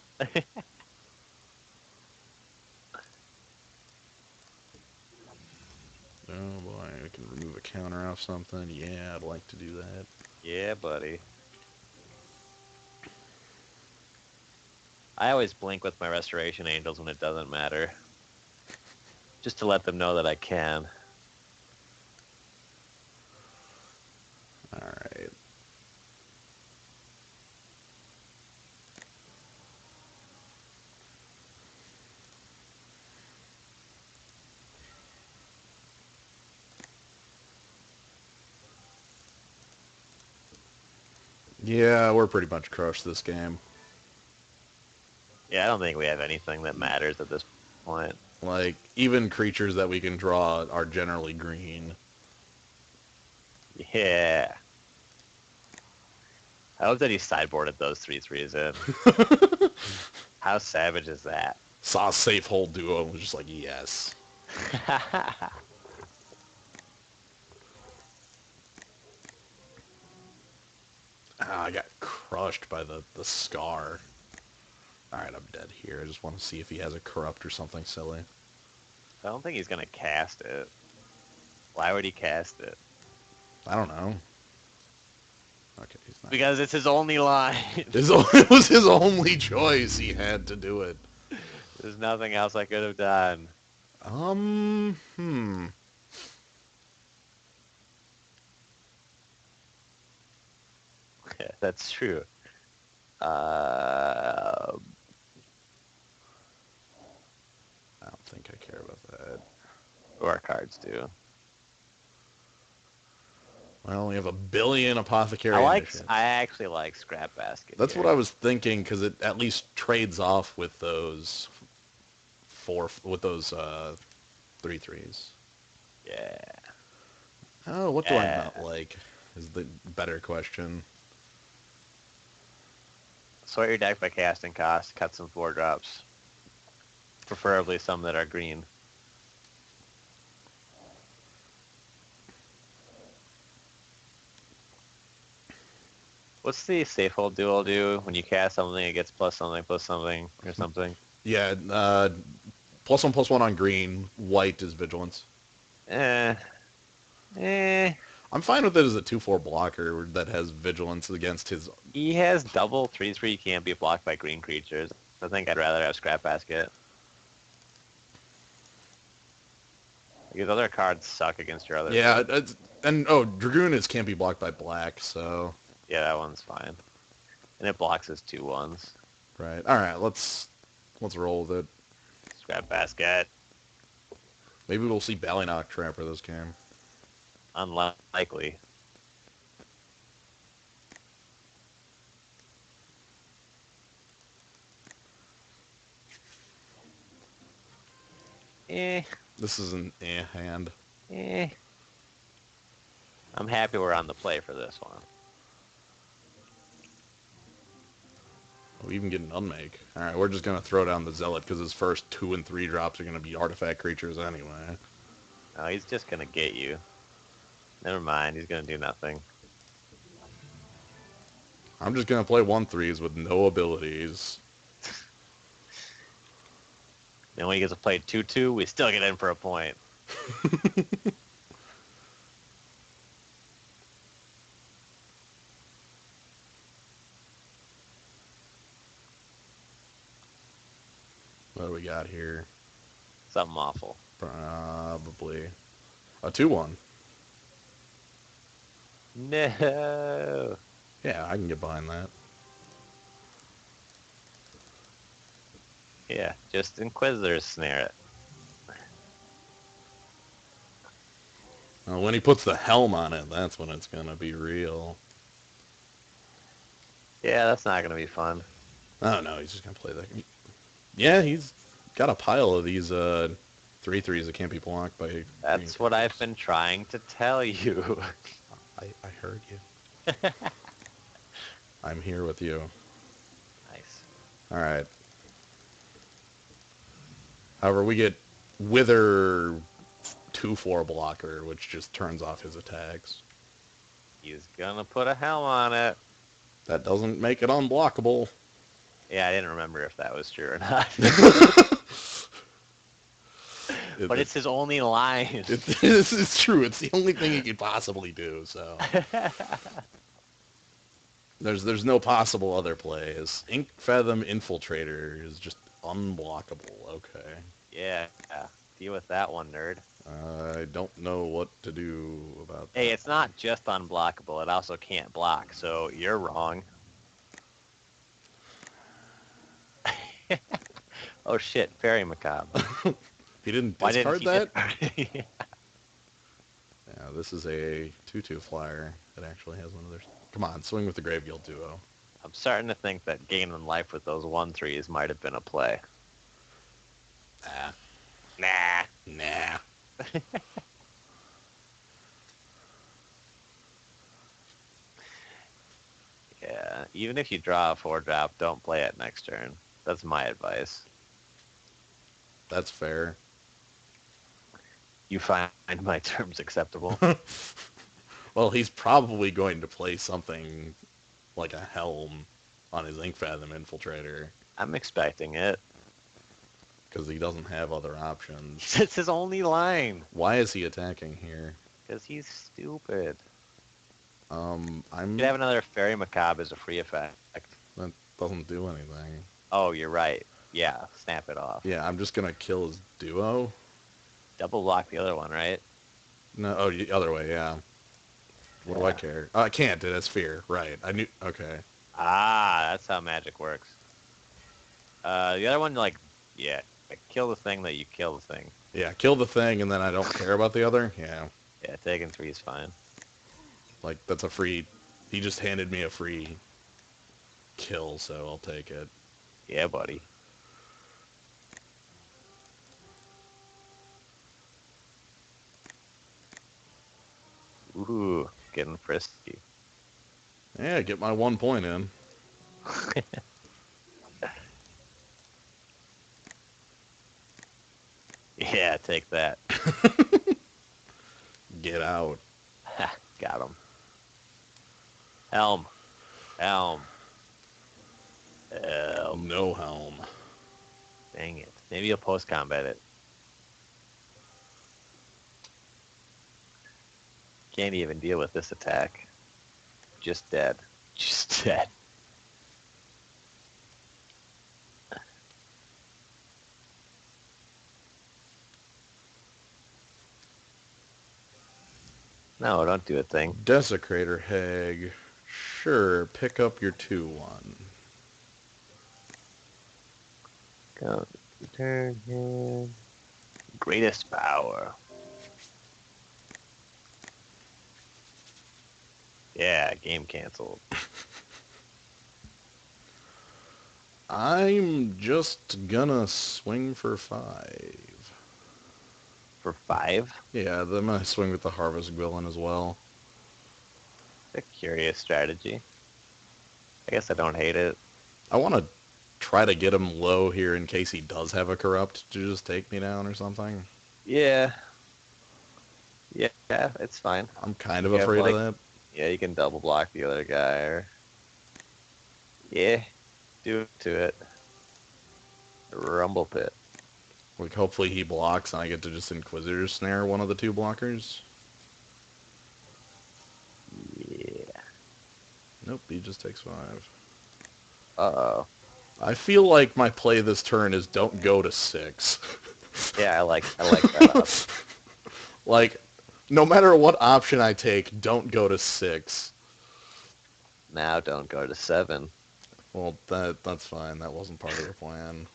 Oh boy, I can remove a counter off something. Yeah, I'd like to do that. Yeah, buddy. I always blink with my Restoration Angels when it doesn't matter. Just to let them know that I can. Alright. Yeah, we're pretty much crushed this game. Yeah, I don't think we have anything that matters at this point. Like, even creatures that we can draw are generally green. Yeah. I hope that he sideboarded those 3/3s in. How savage is that? Saw a safe hold duo and was just like, yes. Ah, I got crushed by the scar. Alright, I'm dead here. I just want to see if he has a corrupt or something silly. I don't think he's going to cast it. Why would he cast it? I don't know. Okay, he's not. Because it's his only line. It was his only choice. He had to do it. There's nothing else I could have done. That's true. I don't think I care about that. Or cards do. Well, we have a billion Apothecary Initiates. I actually like Scrap Basket. That's here. what I was thinking, because it at least trades off with those 3/3s. Yeah. Oh, what do I not like is the better question. Sort your deck by casting cost. Cut some 4-drops. Preferably some that are green. What's the safe hold duel do when you cast something? It gets plus something or something. Yeah, +1/+1 on green. White is vigilance. Eh, eh. I'm fine with it as a 2/4 blocker that has vigilance against his. He has double 3/3 can't be blocked by green creatures. I think I'd rather have Scrap Basket. Because other cards suck against your other. Yeah, and Dragoon can't be blocked by black, so. Yeah, that one's fine. And it blocks his 2/1s. Right. All right. Let's roll with it. Scrap Basket. Maybe we'll see Ballynock Trapper this game. Unlikely. Eh. This is an hand. Eh. I'm happy we're on the play for this one. We even get an unmake. All right, we're just gonna throw down the Zealot because his first 2 and 3 drops are gonna be artifact creatures anyway. Oh, he's just gonna get you. Never mind, he's gonna do nothing. I'm just gonna play 1/3s with no abilities. Then when he gets to play 2/2, we still get in for a point. What do we got here? Something awful. Probably a 2/1. No. Yeah, I can get behind that. Yeah, just Inquisitors snare it. When he puts the helm on it, that's when it's gonna be real. Yeah, that's not gonna be fun. Oh no, he's just gonna play that. Yeah, he's got a pile of these 3/3s that can't be blocked by. That's what I've been trying to tell you. I heard you. I'm here with you. Nice. All right. However, we get Wither 2/4 blocker, which just turns off his attacks. He's gonna put a helm on it. That doesn't make it unblockable. Yeah, I didn't remember if that was true or not. But it's his only line. This is true. It's the only thing he could possibly do. So there's no possible other plays. Ink Fathom Infiltrator is just unblockable. Okay. Yeah, deal with that one, nerd. I don't know what to do about that. Hey, it's not just unblockable. It also can't block, so you're wrong. Oh shit, Fairy Macabre. He didn't Why discard didn't that? he Yeah, this is a 2/2 flyer that actually has one of their... Come on, swing with the Grave Guild duo. I'm starting to think that gaining life with those 1/3s might have been a play. Nah. Yeah, even if you draw a 4-drop, don't play it next turn. That's my advice. That's fair. You find my terms acceptable? Well, he's probably going to play something like a Helm on his Ink Fathom Infiltrator. I'm expecting it. Because he doesn't have other options. It's his only line. Why is he attacking here? Because he's stupid. I'm... You could have another Fairy Macabre as a free effect. That doesn't do anything. Oh, you're right. Yeah, snap it off. Yeah, I'm just gonna kill his duo. Double block the other one, right? No, oh, the other way, yeah. What do I care? I can't, that's fear. Right, I knew... Okay. Ah, that's how magic works. The other one, yeah, kill the thing that you kill the thing. Yeah, kill the thing and then I don't care about the other? Yeah. Yeah, taking 3 is fine. Like, that's a free... He just handed me a free kill, so I'll take it. Yeah, buddy. Ooh, getting frisky. Yeah, get my 1 point in. Yeah, take that. Get out. Got him. Helm. Helm. Helm. No helm. Dang it. Maybe you'll post-combat it. Can't even deal with this attack. Just dead. Just dead. No, don't do a thing. Desecrator Hag. Sure, pick up your 2/1. Go. Return him. Greatest power. Yeah, game canceled. I'm just gonna swing for 5. For 5? Yeah, then I swing with the Harvest Gwillin as well. A curious strategy. I guess I don't hate it. I want to try to get him low here in case he does have a Corrupt to just take me down or something. Yeah. Yeah, it's fine. I'm kind of You have, afraid like, of that. yeah, you can double block the other guy, or... Yeah, do it to it. Rumble Pit. Like, hopefully he blocks and I get to just Inquisitor Snare one of the 2 blockers. Yeah. Nope, he just takes 5. Uh-oh. I feel like my play this turn is don't go to 6. Yeah, I like that option. Like, no matter what option I take, don't go to 6. Now don't go to 7. Well, that's fine. That wasn't part of the plan.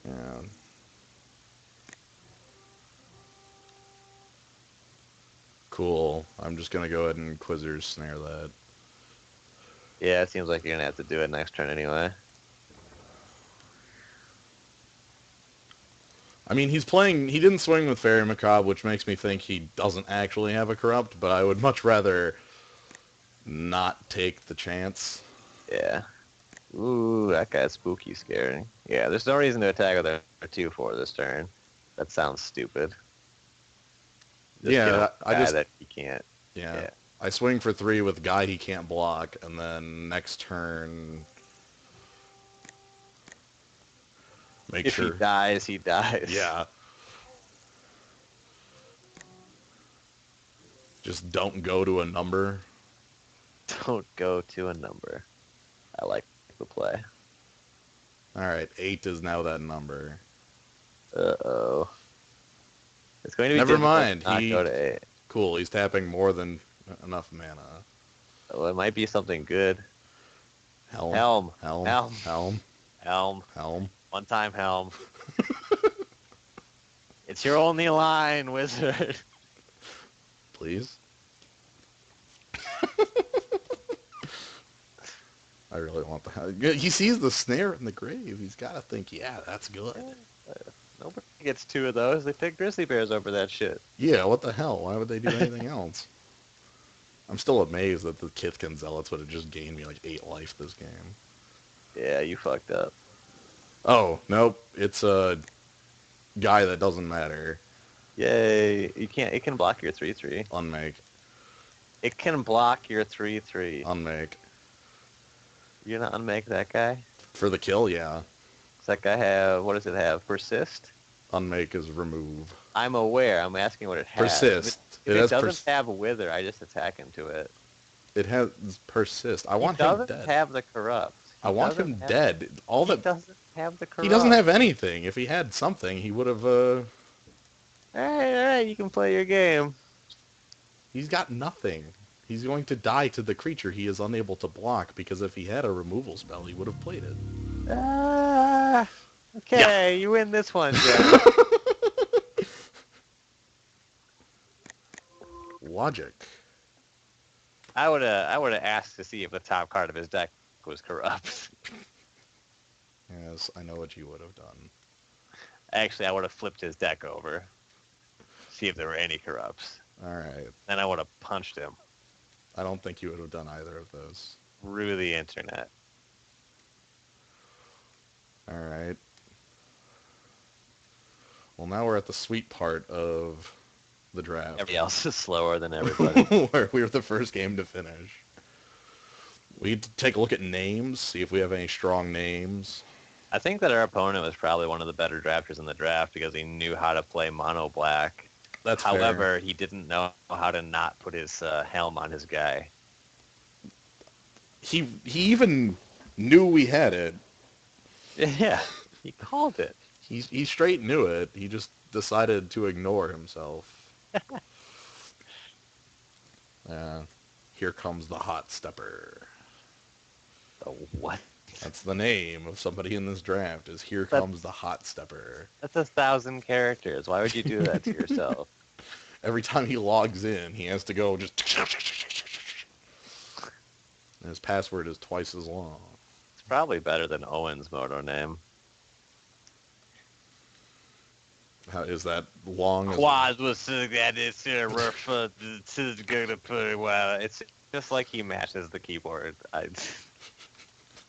Yeah. Cool. I'm just gonna go ahead and Inquisitor Snare that. Yeah, it seems like you're gonna have to do it next turn anyway. I mean, he didn't swing with Fairy Macabre, which makes me think he doesn't actually have a Corrupt, but I would much rather not take the chance. Yeah. Ooh, that guy's spooky scary. Yeah, there's no reason to attack with a 2/4 this turn. That sounds stupid. Just get him Yeah, with a guy that he can't. yeah. Yeah. I swing for 3 with guy he can't block, and then next turn, make If he sure. dies, he dies. Yeah. Just don't go to a number. Don't go to a number. I like the play. Alright, 8 is now that number. Uh-oh. It's going to be Never difficult mind. to not go to 8. Cool, he's tapping more than enough mana. Well, it might be something good. Helm. Helm. Helm. Helm. Helm. Helm. Helm. One time, Helm. It's your only line, wizard. Please? I really want the helm. He sees the snare in the grave. He's got to think, yeah, that's good. Nobody gets 2 of those. They pick grizzly bears over that shit. Yeah, what the hell? Why would they do anything else? I'm still amazed that the Kithkin Zealots would have just gained me like 8 life this game. Yeah, you fucked up. Oh, nope. It's a guy that doesn't matter. Yay. You can't. It can block your 3/3. Unmake. It can block your 3/3. Unmake. You're gonna unmake that guy? For the kill, yeah. Does that guy have, what does it have? Persist? Unmake is remove. I'm aware. I'm asking what it has. Persist. If it doesn't have Wither, I just attack into it. It has persist. I want He him doesn't dead. have the corrupt. I want him dead. He doesn't have the corrupt. He doesn't have anything. If he had something, he would have. Alright, you can play your game. He's got nothing. He's going to die to the creature he is unable to block, because if he had a removal spell, he would have played it. Okay, you win this one, Jeff. Logic. I would have asked to see if the top card of his deck was corrupt. Yes, I know what you would have done. Actually, I would have flipped his deck over. See if there were any corrupts. Alright. Then I would have punched him. I don't think you would have done either of those. Through the internet. All right. Well, now we're at the sweet part of the draft. Everybody else is slower than everybody. Where we were the first game to finish. We need to take a look at names, see if we have any strong names. I think that our opponent was probably one of the better drafters in the draft because he knew how to play mono black. That's However, fair. he didn't know how to not put his helm on his guy. He even knew we had it. Yeah, he called it. He straight knew it. He just decided to ignore himself. Here comes the hot stepper. The what? That's the name of somebody in this draft. Is here comes the hot stepper. That's 1,000 characters. Why would you do that to yourself? Every time he logs in, he has to go just. And his password is twice as long. It's probably better than Owen's moto name. How is that long? Quad was that it's gonna put well. It's just like he mashes the keyboard.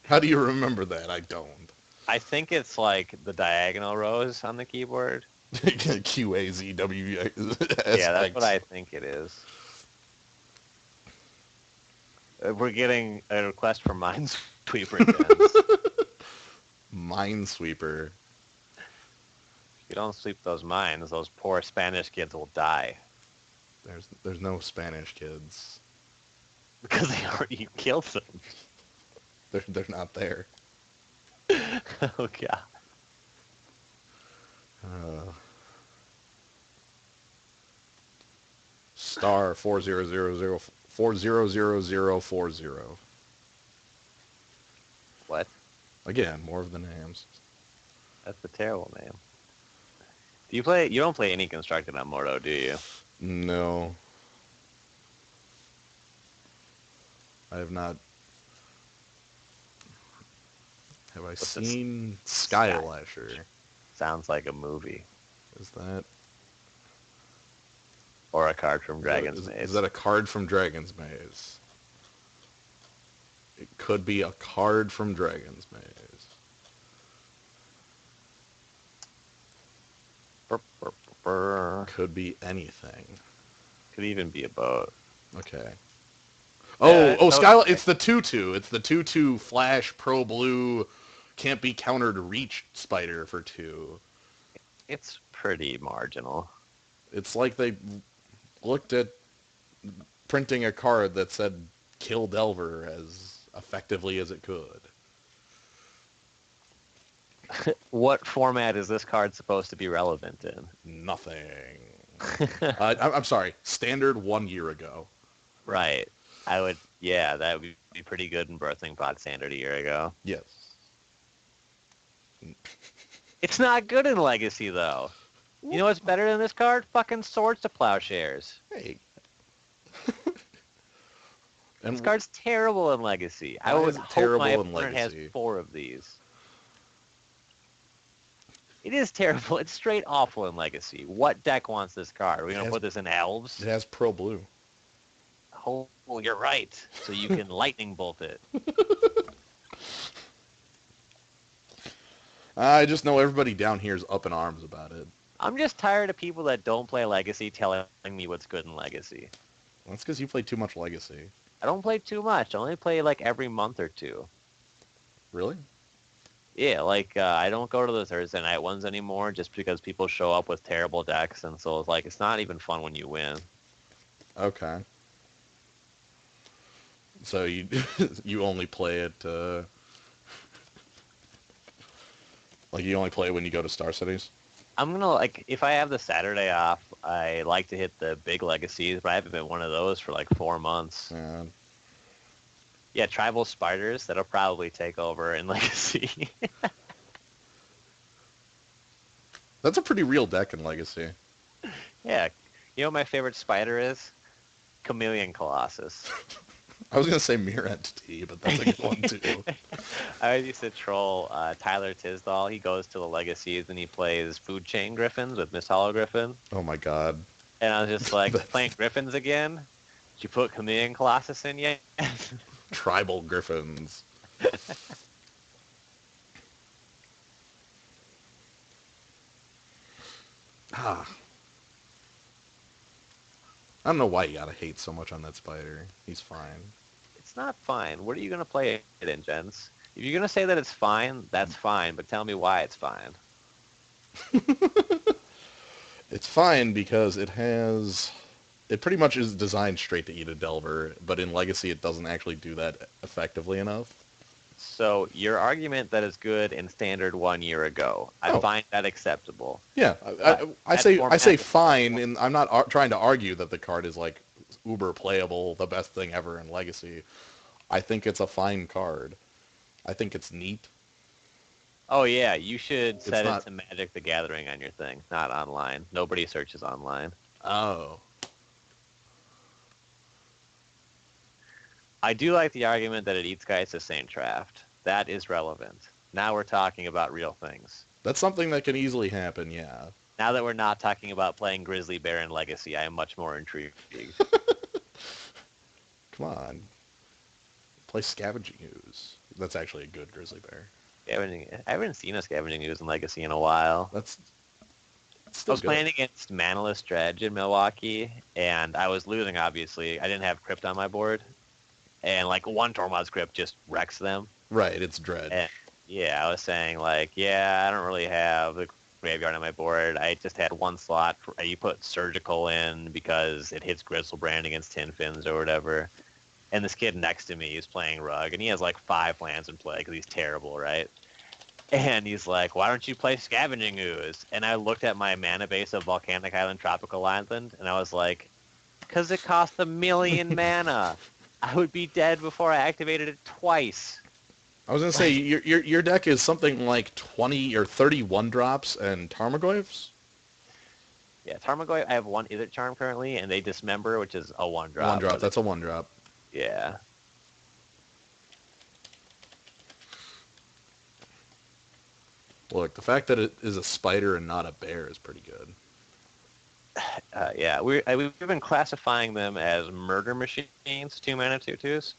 How do you remember that? I don't. I think it's like the diagonal rows on the keyboard. QAZWS. Yeah, that's what I think it is. We're getting a request for Minesweeper gens. Minesweeper. If you don't sweep those mines, those poor Spanish kids will die. There's no Spanish kids. Because you killed them. They're not there. Oh, God. Star 400040. What? Again, more of the names. That's a terrible name. You don't play any constructed on Moto, do you? No. I have not. Have I seen Skylasher? Sounds like a movie. Is that? Or a card from Dragon's Maze. Is that a card from Dragon's Maze? It could be a card from Dragon's Maze. Burr, burr, burr. Could be anything. Could even be a boat. Okay. Yeah, Skyla, it's the 2/2. It's the 2/2 Flash Pro Blue can't be countered reach spider for 2. It's pretty marginal. It's like they looked at printing a card that said kill Delver as effectively as it could. What format is this card supposed to be relevant in? Nothing. I'm sorry. Standard 1 year ago. Right. That would be pretty good in Birthing Pod Standard a year ago. Yes. It's not good in Legacy, though. You know what's better than this card? Fucking Swords to Plowshares. Hey. This card's terrible in Legacy. I Why would is it hope terrible my in opponent has Legacy? 4 of these. It is terrible. It's straight awful in Legacy. What deck wants this card? Are we going to put this in Elves? It has Pro Blue. Oh, you're right. So you can lightning bolt it. I just know everybody down here is up in arms about it. I'm just tired of people that don't play Legacy telling me what's good in Legacy. That's because you play too much Legacy. I don't play too much. I only play like every month or 2. Really? Yeah, I don't go to the Thursday night ones anymore just because people show up with terrible decks, and so it's not even fun when you win. Okay. So you you only play it you only play it when you go to Star Cities? I'm gonna if I have the Saturday off, I like to hit the big legacies, but I haven't been one of those for 4 months. Yeah, Tribal Spiders, that'll probably take over in Legacy. That's a pretty real deck in Legacy. Yeah. You know what my favorite spider is? Chameleon Colossus. I was going to say Mirror Entity, but that's a good one too. I always used to troll Tyler Tisdall. He goes to the Legacies and he plays Food Chain Griffins with Miss Hollow Griffin. Oh my god. And I was just like, playing Griffins again? Did you put Chameleon Colossus in yet? Tribal Griffins. Ah. I don't know why you gotta hate so much on that spider. He's fine. It's not fine. What are you going to play it in, Jens? If you're going to say that it's fine, that's fine, but tell me why it's fine. It's fine because it has... It pretty much is designed straight to eat a Delver, but in Legacy it doesn't actually do that effectively enough. So your argument that is good in Standard 1 year ago, I Oh. find that acceptable. Yeah, I say fine, and I'm not trying to argue that the card is like uber playable, the best thing ever in Legacy. I think it's a fine card. I think it's neat. Oh yeah, you should set it not... to Magic the Gathering on your thing, not online. Nobody searches online. Oh. I do like the argument that it eats guys to Saint Draft. That is relevant. Now we're talking about real things. That's something that can easily happen, yeah. Now that we're not talking about playing Grizzly Bear in Legacy, I am much more intrigued. Come on. Play Scavenging Ooze. That's actually a good Grizzly Bear. I haven't seen a Scavenging Ooze in Legacy in a while. That's I was playing against Manaless Dredge in Milwaukee, and I was losing, obviously. I didn't have Crypt on my board, and like one Tormod's Crypt just wrecks them. Right, it's Dredge. And, yeah, I was saying, like, yeah, I don't really have the graveyard on my board. I just had one slot. You put Surgical in because it hits Grizzlebrand against Tin Fins or whatever. And this kid next to me is playing Rug, and he has like 5 lands in play because he's terrible, right? And he's like, why don't you play Scavenging Ooze? And I looked at my mana base of Volcanic Island, Tropical Island, and I was like, because it costs 1,000,000 mana. I would be dead before I activated it twice. I was going to say, your deck is something like 20 or 31 drops and Tarmogoyfs? Yeah, Tarmogoyf, I have one Ithit Charm currently, and they Dismember, which is a 1-drop. 1-drop, that's a 1-drop. Yeah. Look, the fact that it is a spider and not a bear is pretty good. Yeah, we've been classifying them as murder machines, 2-mana 2/2s.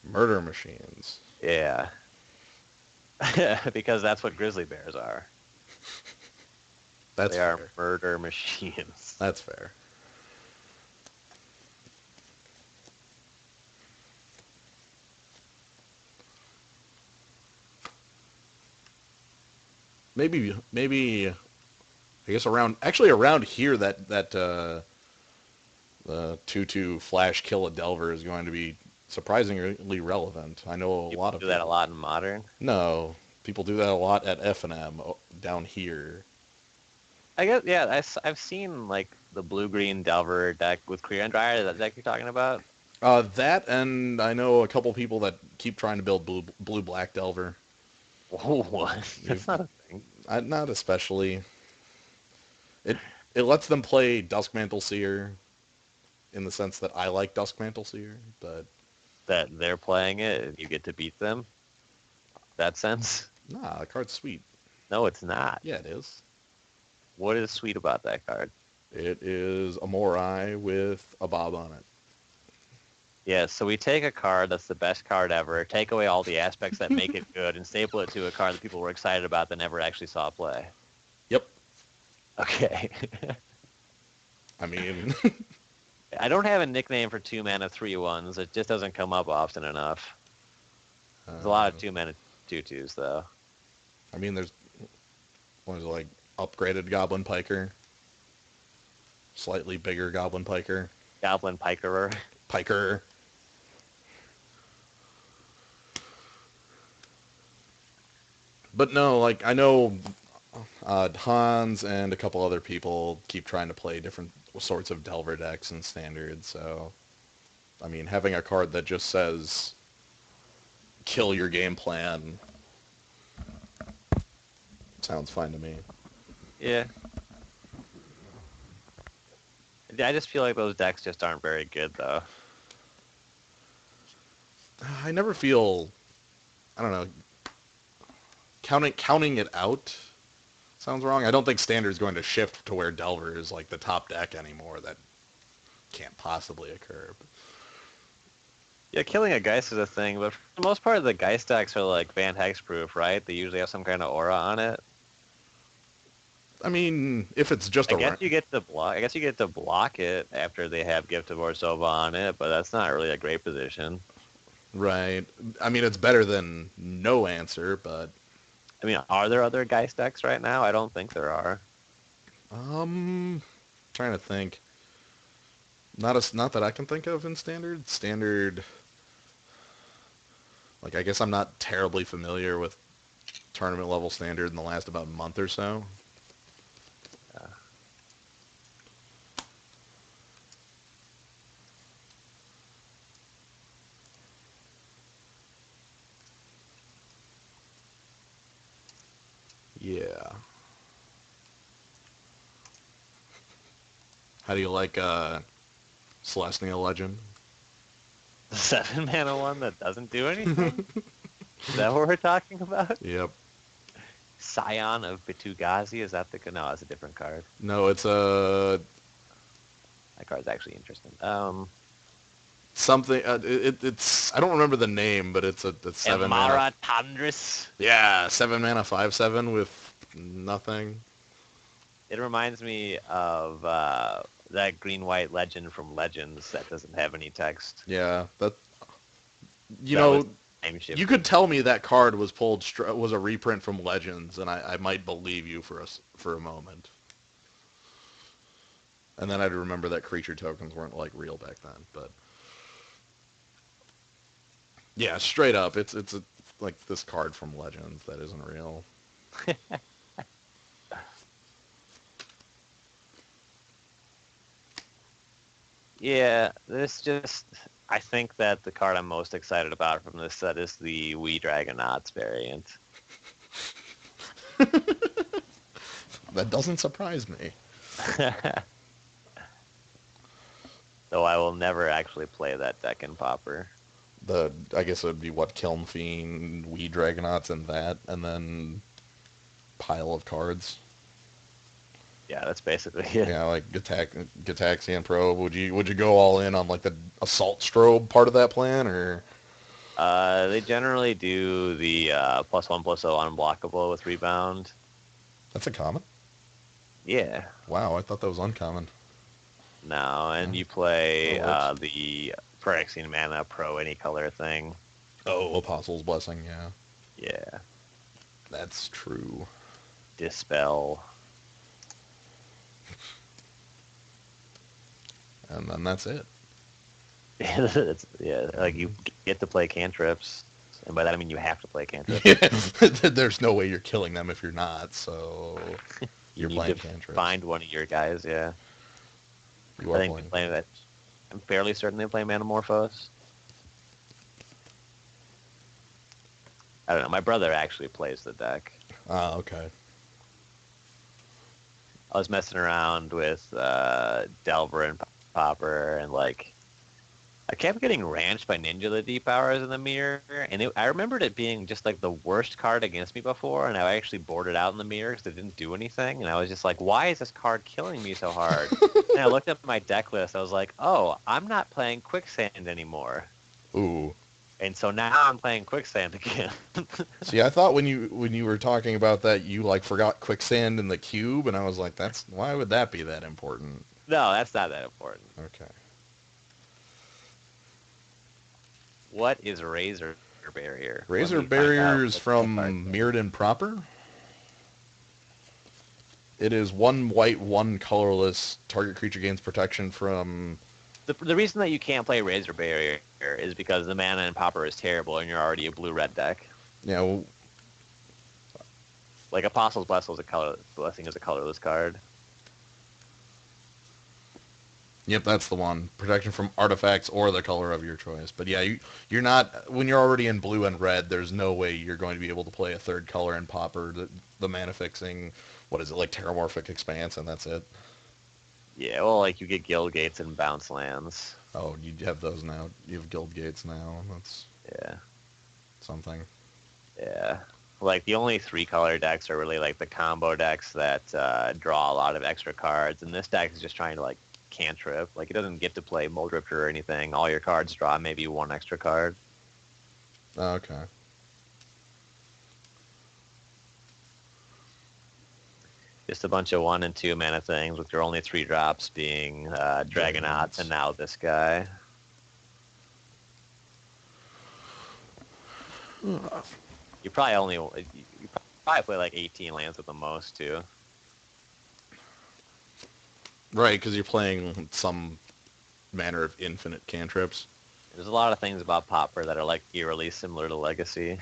Murder machines. Yeah. Because that's what grizzly bears are. They are murder machines. That's fair. Maybe I guess around here that the 2/2 flash kill a Delver is going to be surprisingly relevant. I know a lot of people do that a lot in Modern. No, people do that a lot at F&M down here. I guess, yeah, I've seen like the blue-green Delver deck with Clear and Dryer. Is that deck you're talking about? That, and I know a couple people that keep trying to build blue-black Delver. What? That's not a thing. Not especially. It lets them play Duskmantle Seer in the sense that I like Duskmantle Seer, but... That they're playing it and you get to beat them? That sense? Nah, the card's sweet. No, it's not. Yeah, it is. What is sweet about that card? It is a Morai with a Bob on it. Yeah, so we take a card that's the best card ever, take away all the aspects that make it good, and staple it to a card that people were excited about that never actually saw play. Yep. Okay. I mean... I don't have a nickname for 2-mana 3/1s. It just doesn't come up often enough. There's a lot of 2-mana 2/2s, though. I mean, there's... What is it, like, upgraded Goblin Piker? Slightly bigger Goblin Piker? Goblin Pikerer. Piker. But no, like, I know Hans and a couple other people keep trying to play different sorts of Delver decks in Standard, so... I mean, having a card that just says, kill your game plan, sounds fine to me. Yeah. I just feel like those decks just aren't very good, though. I never feel... I don't know... Counting it out sounds wrong. I don't think Standard's going to shift to where Delver is like the top deck anymore. That can't possibly occur. Yeah, killing a Geist is a thing, but for the most part, the Geist decks are like Van Hexproof, right? They usually have some kind of aura on it. I mean, if it's just I a guess you get to block. I guess you get to block it after they have Gift of Orsova on it, but that's not really a great position. right. I mean, it's better than no answer, but I mean, are there other Geist decks right now? I don't think there are. trying to think. Not that I can think of in standard. Standard, like I guess I'm not terribly familiar with tournament level standard in the last about month or so. Uh, Yeah. How do you like Celestial Legend? the 7-mana one that doesn't do anything? Is that what we're talking about? Yep. Scion of Bitugazi? Is that the... No, that's a different card. No, it's a That card's actually interesting. something. It's I don't remember the name, but it's 7 mana. Emara Tandris. Yeah, 7 mana, 5/7 with nothing. It reminds me of that green-white legend from Legends that doesn't have any text. Yeah, that you That was know time shift. you could tell me that card was was a reprint from Legends, and I might believe you for a moment. And then I'd remember that creature tokens weren't like real back then. But yeah, straight up, it's like this card from Legends that isn't real. Yeah, this just... I think that the card I'm most excited about from this set is the We Dragonauts variant. That doesn't surprise me. Though I will never actually play that deck in Pauper. I guess it would be what Kiln Fiend, We Dragonauts, and that, and then pile of cards. Yeah, that's basically it. Yeah, like Gataxian Probe. Would you go all in on like the Assault Strobe part of that plan, or? They generally do the +1/+0 unblockable with rebound. That's a common. Yeah. Wow, I thought that was uncommon. No, and Yeah, you play that works. the Phyrexian Mana Pro any color thing. Oh, Apostle's Blessing. Yeah, Yeah. that's true. Dispel. And then that's it. Yeah, like you get to play cantrips, and by that I mean you have to play cantrips. There's no way you're killing them if you're not. So You you're need playing to cantrips. find one of your guys. Yeah, You I are think they're playing playing that. cantrips. I'm fairly certain they play Manamorphose. I don't know. My brother actually plays the deck. Ah, okay. I was messing around with Delver and Popper, and like I kept getting ranched by Ninja the Deep Hours in the mirror, and I remembered it being just like the worst card against me before, and I actually boarded out in the mirror because it didn't do anything, and I was just like, why is this card killing me so hard? And I looked up my deck list, I was like, oh, I'm not playing Quicksand anymore. Ooh. And so now I'm playing Quicksand again. See, I thought when you were talking about that, you like forgot Quicksand in the cube, and I was like, that's why would that be that important? No, that's not that important. Okay. What is Razor Barrier? Let Razor me find out Barriers what the card from says. Mirrodin proper. It is 1 white, 1 colorless. Target creature gains protection from. The reason that you can't play Razor Barrier is because the mana in Pauper is terrible, and you're already a blue-red deck. You know, Like Apostle's Blessing is a colorless card. yep, that's the one. Protection from artifacts or the color of your choice. But yeah, you're not when you're already in blue and red. There's no way you're going to be able to play a third color in Pauper. The mana fixing, what is it like Terramorphic Expanse, and that's it. Yeah, well, like you get Guild Gates and Bounce Lands. Oh, you have those now. You have Guild Gates now. That's Yeah, something. yeah. Like the only 3-color decks are really like the combo decks that draw a lot of extra cards, and this deck is just trying to like cantrip. Like, it doesn't get to play Muldrifter or anything. All your cards draw maybe one extra card. Okay. Just a bunch of 1 and 2 mana things with your only 3 drops being Dragonauts and now this guy. You probably play like 18 lands at the most too. Right, because you're playing some manner of infinite cantrips. There's a lot of things about Pauper that are like eerily similar to Legacy.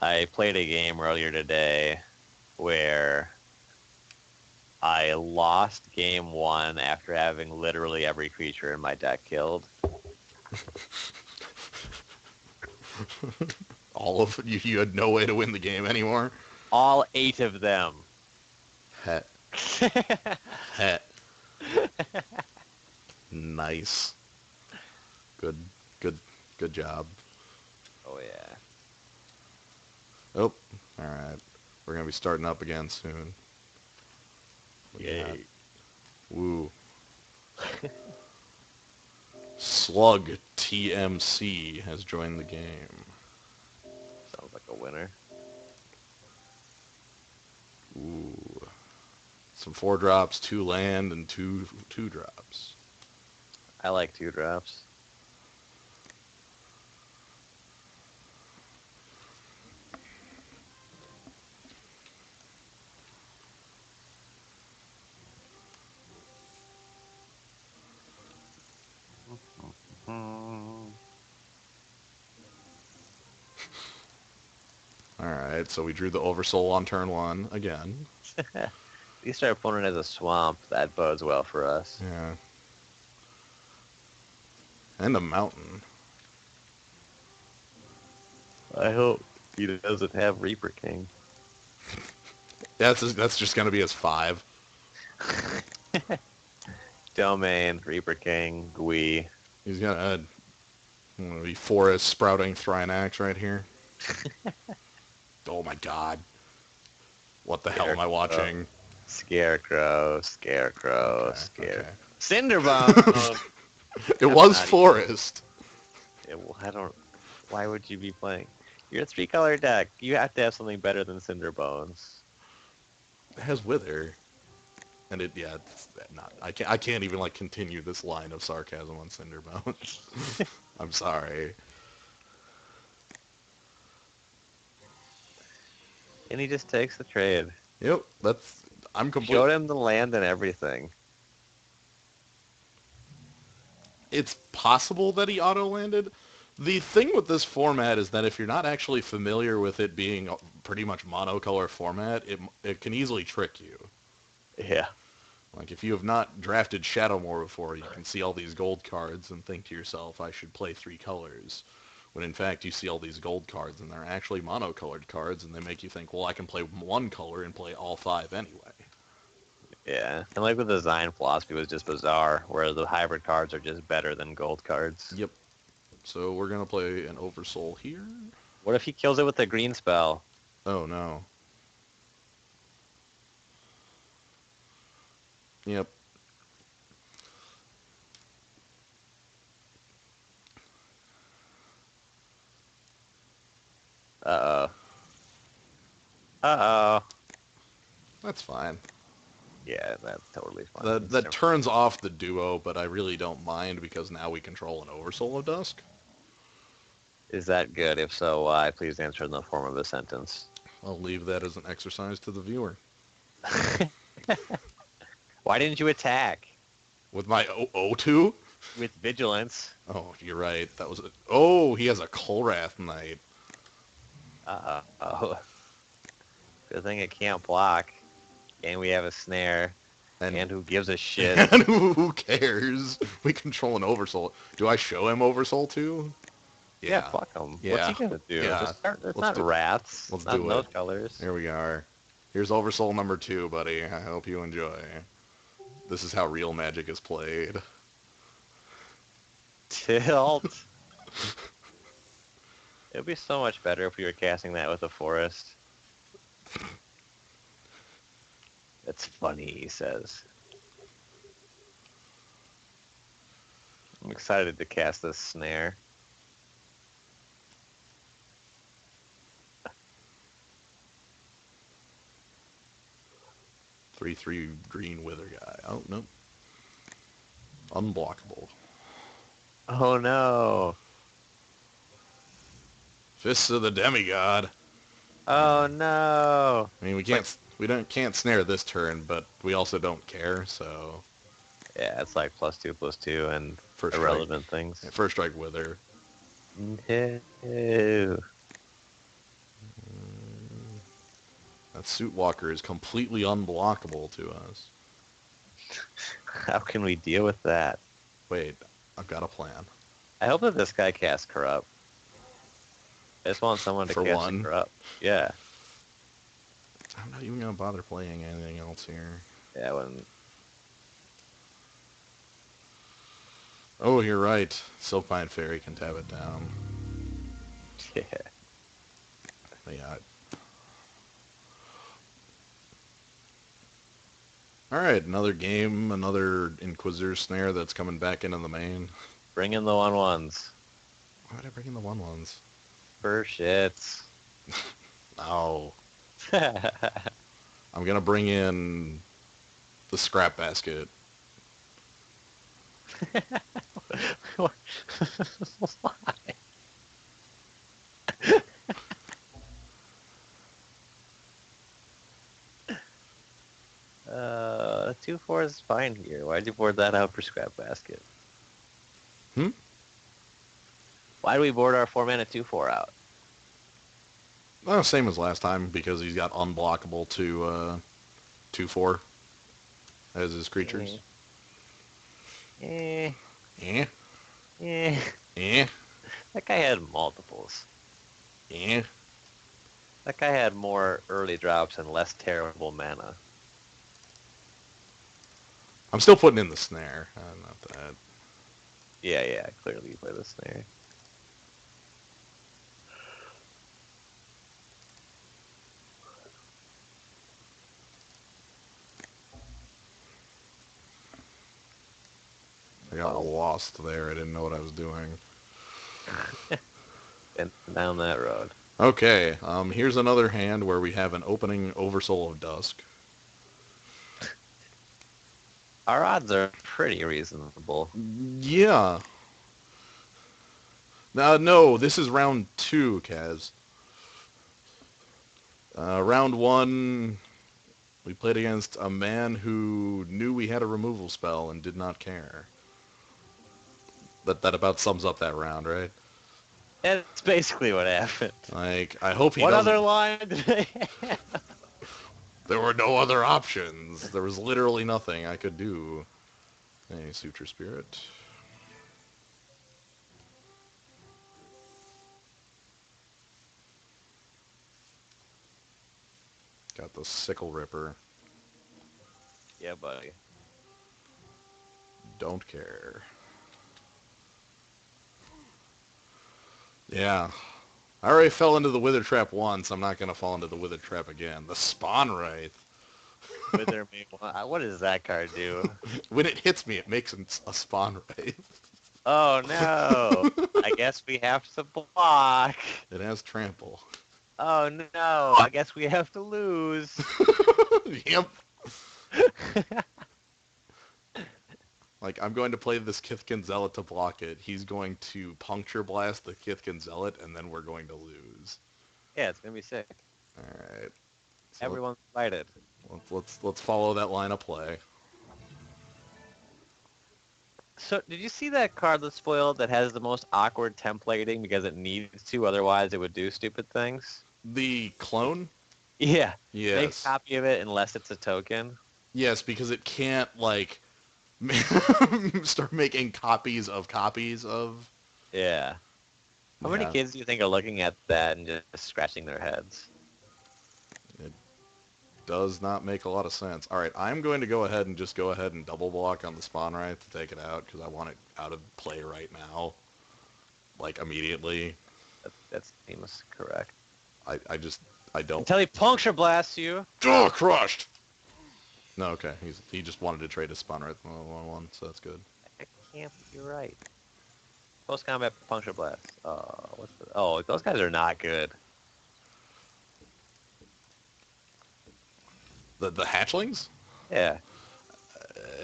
I played a game earlier today where I lost game 1 after having literally every creature in my deck killed. All of you, you had no way to win the game anymore. All 8 of them. Het. Het. Nice. Good job. Oh yeah. Oh, all right. We're gonna be starting up again soon. Yay. Woo. Slug TMC has joined the game. Sounds like a winner. Ooh. Some 4 drops, 2 land, and 2 drops. I like 2 drops. Alright, so we drew the Oversoul on turn 1 again. At least our opponent has a swamp. That bodes well for us. Yeah. And a mountain. I hope he doesn't have Reaper King. That's just going to be his 5. Domain, Reaper King, Gui. He's going to be Forest Sprouting Thrynax right here. Oh my god. What the hell am I watching? Scarecrow. Okay. Cinderbone! It was Forest. Why would you be playing? You're a 3-color deck. You have to have something better than Cinderbones. It has Wither. And it's not. I can't even like continue this line of sarcasm on Cinderbone. I'm sorry. And he just takes the trade. Yep, I'm completely. Showed him the land and everything. It's possible that he auto-landed. The thing with this format is that if you're not actually familiar with it being a pretty much monocolor format, it can easily trick you. Yeah. Like, if you have not drafted Shadowmoor before, you can see all these gold cards and think to yourself, I should play 3 colors. When in fact, you see all these gold cards, and they're actually monocolored cards, and they make you think, well, I can play 1 color and play all 5 anyway. Yeah. And like with the design philosophy was just bizarre, where the hybrid cards are just better than gold cards. Yep. So we're going to play an Oversoul here. What if he kills it with a green spell? Oh, no. Yep. Uh-oh. Uh-oh. That's fine. Yeah, that's totally fine. That turns off the duo, but I really don't mind because now we control an Oversoul of Dusk. Is that good? If so, why? Please answer in the form of a sentence. I'll leave that as an exercise to the viewer. Why didn't you attack? With my O2? With vigilance. Oh, you're right. That was Oh, he has a Kolrath Knight. Uh-oh. Good thing it can't block. And we have a snare. And who gives a shit? And who cares? We control an Oversoul. Do I show him Oversoul too? Yeah, fuck him. Yeah. What's he gonna do? Yeah. It's not rats. Let's not do in it. those colors. Here we are. Here's Oversoul number 2, buddy. I hope you enjoy. This is how real Magic is played. Tilt. It would be so much better if we were casting that with a forest. It's funny, he says. I'm excited to cast this snare. 3/3 green wither guy. Oh, no. Unblockable. Oh no. Fists of the demigod. Oh no. I mean, can't snare this turn, but we also don't care, so Yeah, it's like +2/+2 and first strike, irrelevant things. yeah, first strike wither. No. That suit walker is completely unblockable to us. How can we deal with that? Wait, I've got a plan. I hope that this guy casts Corrupt. I just want someone to For cast a one, Corrupt. Yeah. I'm not even gonna bother playing anything else here. Yeah, when Oh, you're right. Silkpine Fairy can tab it down. yeah. Yeah. Alright, another game, another Inquisitor snare that's coming back into the main. Bring in the 1/1s. Why would I bring in the 1/1s? For shits. No. I'm gonna bring in the scrap basket. Why? Uh, 2/4 is fine here. Why'd you board that out for Scrap Basket? Hmm? Why do we board our 4-mana 2/4 out? Oh, same as last time, because he's got unblockable to 2/4 as his creatures. Eh, Eh? eh. Eh? That guy had multiples. Eh? That guy had more early drops and less terrible mana. I'm still putting in the snare. Not that. Yeah, yeah, clearly you play the snare. I got Well, lost there. I didn't know what I was doing. and down that road. Okay, here's another hand where we have an opening Oversoul of Dusk. Our odds are pretty reasonable. Yeah. No, this is round 2, Kaz. Round 1, we played against a man who knew we had a removal spell and did not care. That about sums up that round, right? That's basically what happened. Like, I hope he What doesn't... other line did they have? There were no other options. There was literally nothing I could do. Hey, Suture Spirit. Got the Sickle Ripper. Yeah, buddy. Don't care. Yeah. I already fell into the Wither Trap once. I'm not going to fall into the Wither Trap again. The Spawn Wraith. Wither me. What does that card do? When it hits me, it makes a Spawn Wraith. Oh no! I guess we have to block. It has Trample. Oh no! I guess we have to lose. Yep. Like, I'm going to play this Kithkin Zealot to block it. He's going to Puncture Blast the Kithkin Zealot, and then we're going to lose. Yeah, it's gonna be sick. All right. So Everyone's excited. let's follow that line of play. So, did you see that card that's spoiled that has the most awkward templating because it needs to, otherwise it would do stupid things? The clone? Yeah. Make a Yes. copy of it unless it's a token. Yes, because it can't, like, start making copies of copies of. Yeah. How many Yeah, kids do you think are looking at that and just scratching their heads? it does not make a lot of sense. All right, I'm going to go ahead and double block on the Spawn Wraith to take it out because I want it out of play right now, like immediately. That seems correct. I just I don't. Until he puncture blasts you. Oh, crushed! No, okay. He just wanted to trade his spawn right the one, so that's good. That can't be right. Post combat puncture blast. Oh, those guys are not good. The hatchlings? Yeah.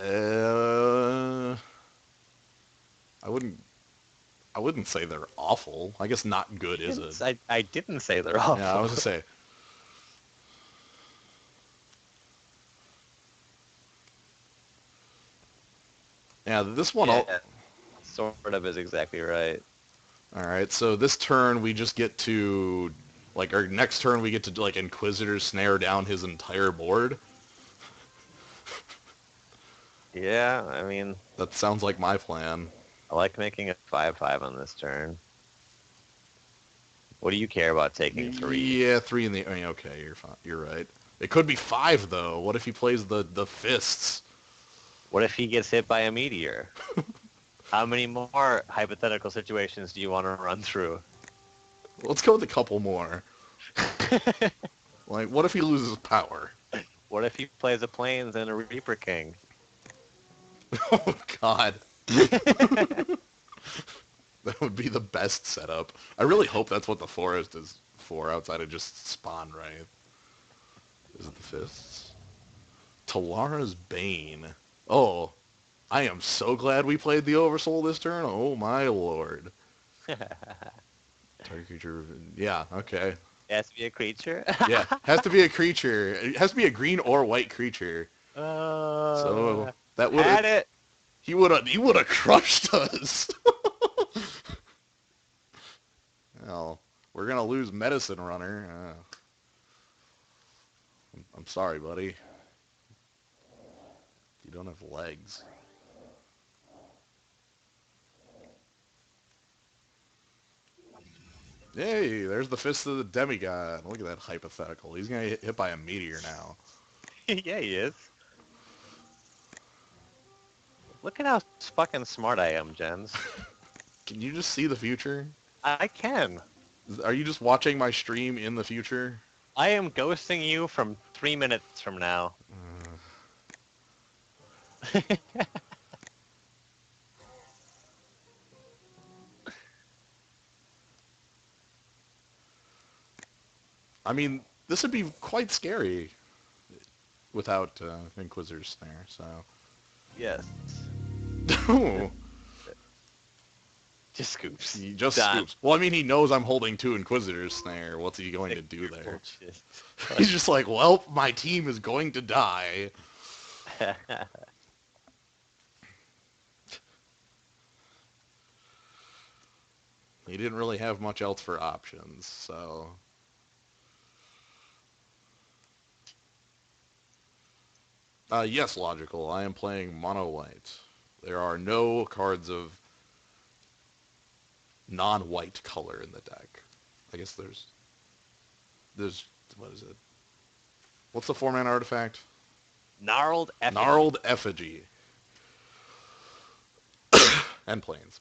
Uh, I wouldn't say they're awful. I guess not good, is it? I didn't say they're Yeah, I awful. was gonna say. Yeah, this one. Yeah, sort of is exactly right. All right, so this turn we just get to, like, our next turn we get to like Inquisitor snare down his entire board. Yeah, I mean, That sounds like my plan. I like making a 5/5 on this turn. What do you care about taking 3? Yeah, 3 in the. I mean, okay, you're fine. You're right. It could be 5 though. What if he plays the fists? What if he gets hit by a meteor? How many more hypothetical situations do you want to run through? Let's go with a couple more. Like, what if he loses power? What if he plays a plains and a Reaper King? Oh God, that would be the best setup. I really hope that's what the forest is for, outside of just spawn right. Is it the fists? Talara's Bane. Oh, I am so glad we played the Oversoul this turn. Oh my lord. Target creature. Yeah, okay. It has to be a creature. Yeah, has to be a creature. It has to be a green or white creature. So uh, that would had have it. he would have crushed us. Well, we're gonna lose Medicine Runner. I'm sorry, buddy. You don't have legs. Hey, there's the Fist of the Demigod. Look at that hypothetical. He's gonna get hit by a meteor now. Yeah, he is. Look at how fucking smart I am, Jens. Can you just see the future? I can. Are you just watching my stream in the future? I am ghosting you from 3 minutes from now. I mean, this would be quite scary without Inquisitor's Snare, so... Yes. Oh, Just scoops. he just Done. scoops. Well, I mean, he knows I'm holding 2 Inquisitor's Snare. What's he going to do there? Bullshit. He's just like, well, my team is going to die. He didn't really have much else for options, so... Yes, logical. I am playing mono white. There are no cards of non-white color in the deck. I guess there's what is it? What's the 4-mana artifact? Gnarled effigy. Gnarled Effigy. And planes.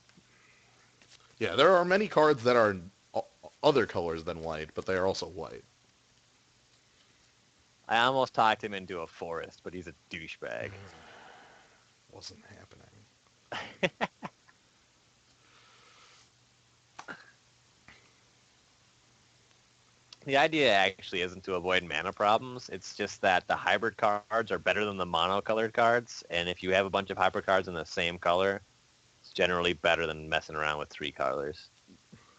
Yeah, there are many cards that are other colors than white, but they are also white. I almost talked him into a forest, but he's a douchebag. Wasn't happening. The idea actually isn't to avoid mana problems. It's just that the hybrid cards are better than the mono-colored cards, and if you have a bunch of hybrid cards in the same color, it's generally better than messing around with 3 colors.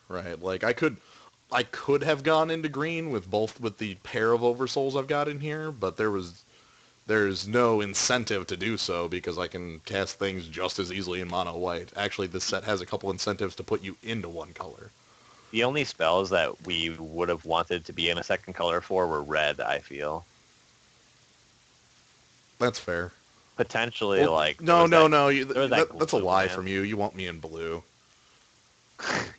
Right, like I could have gone into green with the pair of Oversouls I've got in here, but there's no incentive to do so because I can cast things just as easily in mono white. Actually, this set has a couple incentives to put you into one color. The only spells that we would have wanted to be in a second color for were red, I feel. That's fair. Potentially, Well, like... no. That's a glue lie land. from you. You want me in blue.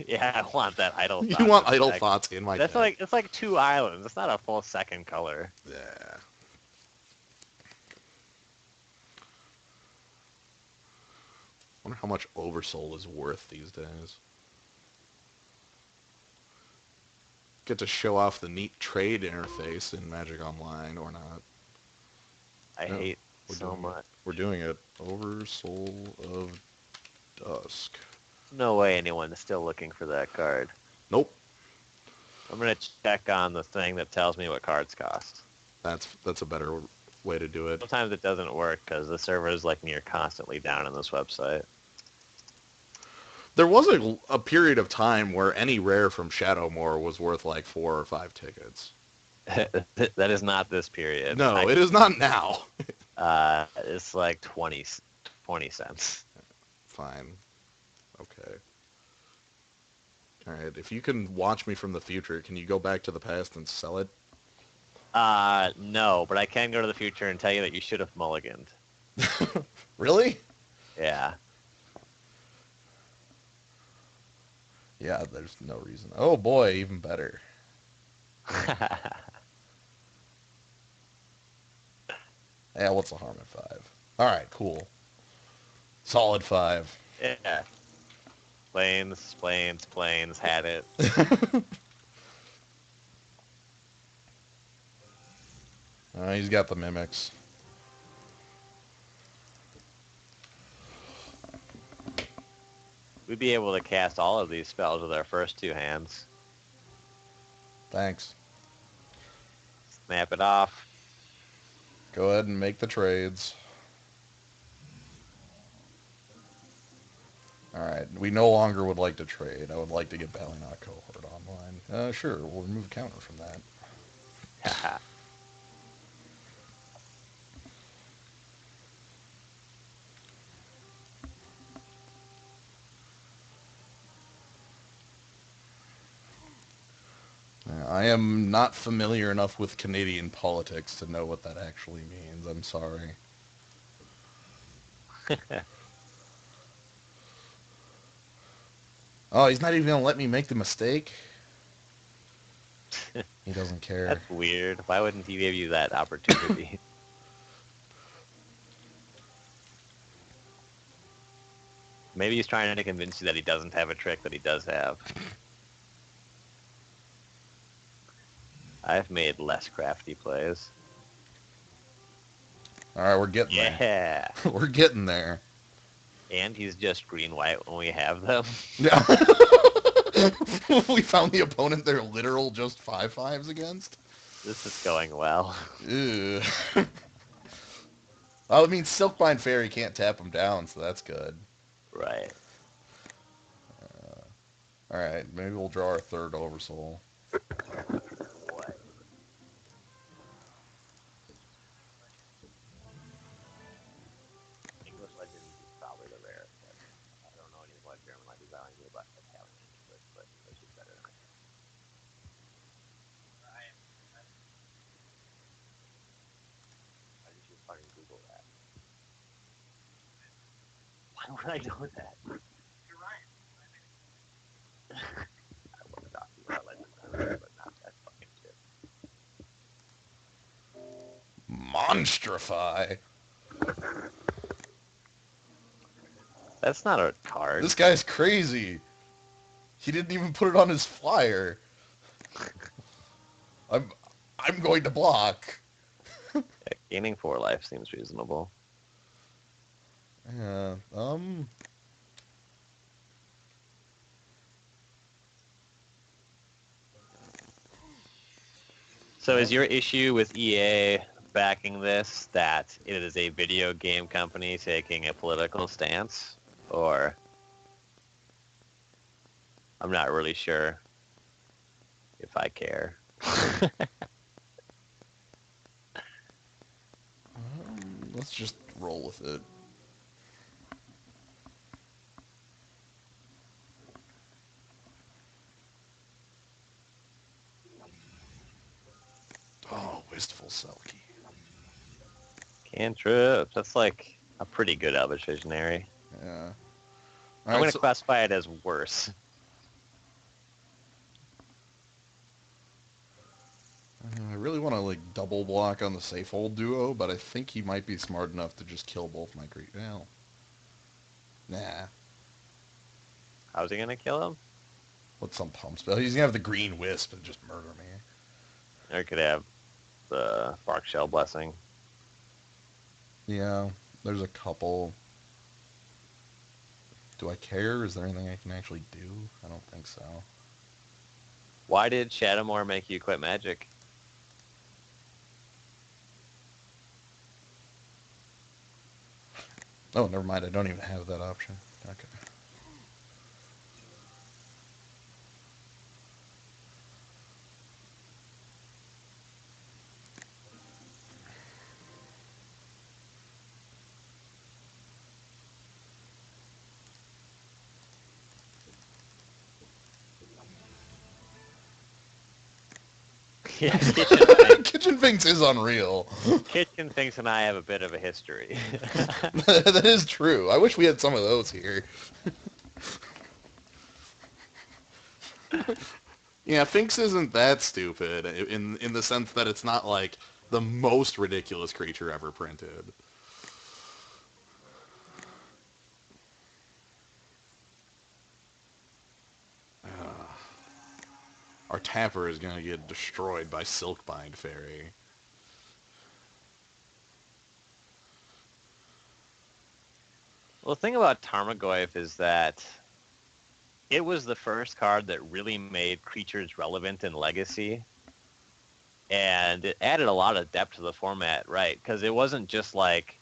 Yeah, I want that idle thought. You want in the idle deck. thoughts in my That's deck. it's like 2 islands. It's not a full second color. Yeah. Wonder how much Oversoul is worth these days. get to show off the neat trade interface in Magic Online or not. I No, hate we're so doing it. much. We're doing it. Oversoul of Dusk. No way anyone's still looking for that card. Nope. I'm gonna check on the thing that tells me what cards cost. That's a better way to do it. Sometimes it doesn't work because the server is like near constantly down on this website. There was a period of time where any rare from Shadowmoor was worth like 4 or 5 tickets. That is not this period. No, it is not now. It's like 20 cents. Fine. Okay. All right. If you can watch me from the future, can you go back to the past and sell it? No, but I can go to the future and tell you that you should have mulliganed. Really? Yeah. Yeah, there's no reason. Oh boy, even better. Yeah, what's the harm in 5? All right, cool. Solid 5. Yeah. Planes, had it. He's got the mimics. We'd be able to cast all of these spells with our first 2 hands. Thanks. Snap it off. Go ahead and make the trades. All right, we no longer would like to trade. I would like to get Ballynock Cohort online. Sure, we'll remove counter from that. Haha. I am not familiar enough with Canadian politics to know what that actually means. I'm sorry. Oh, he's not even going to let me make the mistake? He doesn't care. That's weird. Why wouldn't he give you that opportunity? Maybe he's trying to convince you that he doesn't have a trick that he does have. I've made less crafty plays. All right, we're getting Yeah. there. We're getting there. And he's just green-white when we have them. Yeah. We found the opponent they're literal just 5/5s against. This is going well. Ew. Well, I mean, Silkbind Fairy can't tap him down, so that's good. Right. All right, maybe we'll draw our third Oversoul. What? English Legends is probably the rarest. But I don't know anything about German language. I only knew about Italian and English, but English is better than I just fucking Google that. Why would I know that? I want to talk to you about Legends, but not that fucking shit. Monstrify. That's not a card. This guy's crazy. He didn't even put it on his flyer. I'm going to block. Yeah, gaining 4 life seems reasonable. Yeah. So is your issue with EA backing this that it is a video game company taking a political stance? Or I'm not really sure if I care. Let's just roll with it. Oh, Wistful Selkie. Cantrip. That's like a pretty good Elvish Visionary. Yeah. I'm going to classify it as worse. I really want to like double block on the Safehold duo, but I think he might be smart enough to just kill both my Great Well. Nah. How's he going to kill him? What's some pump spell? He's gonna have the green wisp and just murder me. Or it could have the Bark Shell Blessing. Yeah, there's a couple. Do I care? Is there anything I can actually do? I don't think so. Why did Shadowmoor make you quit Magic? Oh, never mind. I don't even have that option. Okay. Yeah, Kitchen Kitchen Finks is unreal. Kitchen thinks and I have a bit of a history. That is true. I wish we had some of those here. Yeah, Finks isn't that stupid in the sense that it's not like the most ridiculous creature ever printed. Our Tapper is going to get destroyed by Silkbind Fairy. Well, the thing about Tarmogoyf is that it was the first card that really made creatures relevant in Legacy. And it added a lot of depth to the format, right? Because it wasn't just like,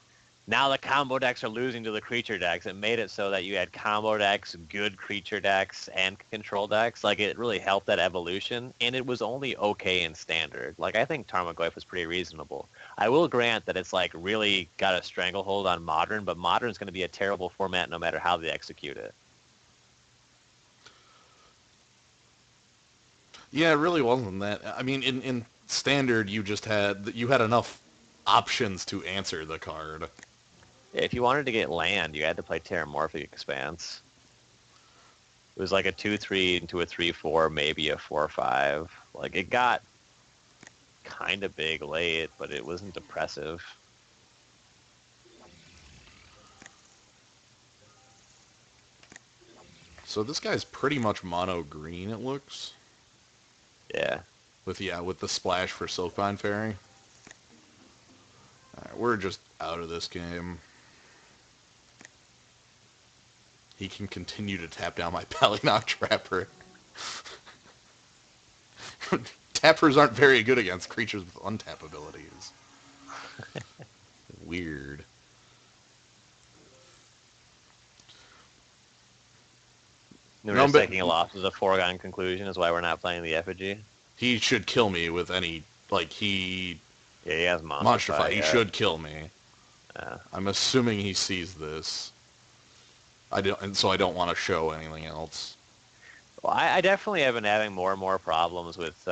now the combo decks are losing to the creature decks. It made it so that you had combo decks, good creature decks, and control decks. Like, it really helped that evolution, and it was only okay in Standard. Like, I think Tarmogoyf was pretty reasonable. I will grant that it's, like, really got a stranglehold on Modern, but Modern's going to be a terrible format no matter how they execute it. Yeah, it really wasn't that. I mean, in Standard, you had enough options to answer the card. If you wanted to get land, you had to play Terramorphic Expanse. It was like a 2/3 into a 3/4, maybe a 4/5. Like, it got kind of big late, but it wasn't depressive. So this guy's pretty much mono green, it looks. Yeah. With the splash for Silkbind Fairy. Alright, we're just out of this game. He can continue to tap down my Palinok Trapper. Tappers aren't very good against creatures with untap abilities. Weird. We're No, just but taking a loss as a foregone conclusion is why we're not playing the effigy. he should kill me with any, like, he... Yeah, he has Monster Fight, he yeah. should kill me. Yeah. I'm assuming he sees this. And so I don't want to show anything else. Well, I definitely have been having more and more problems with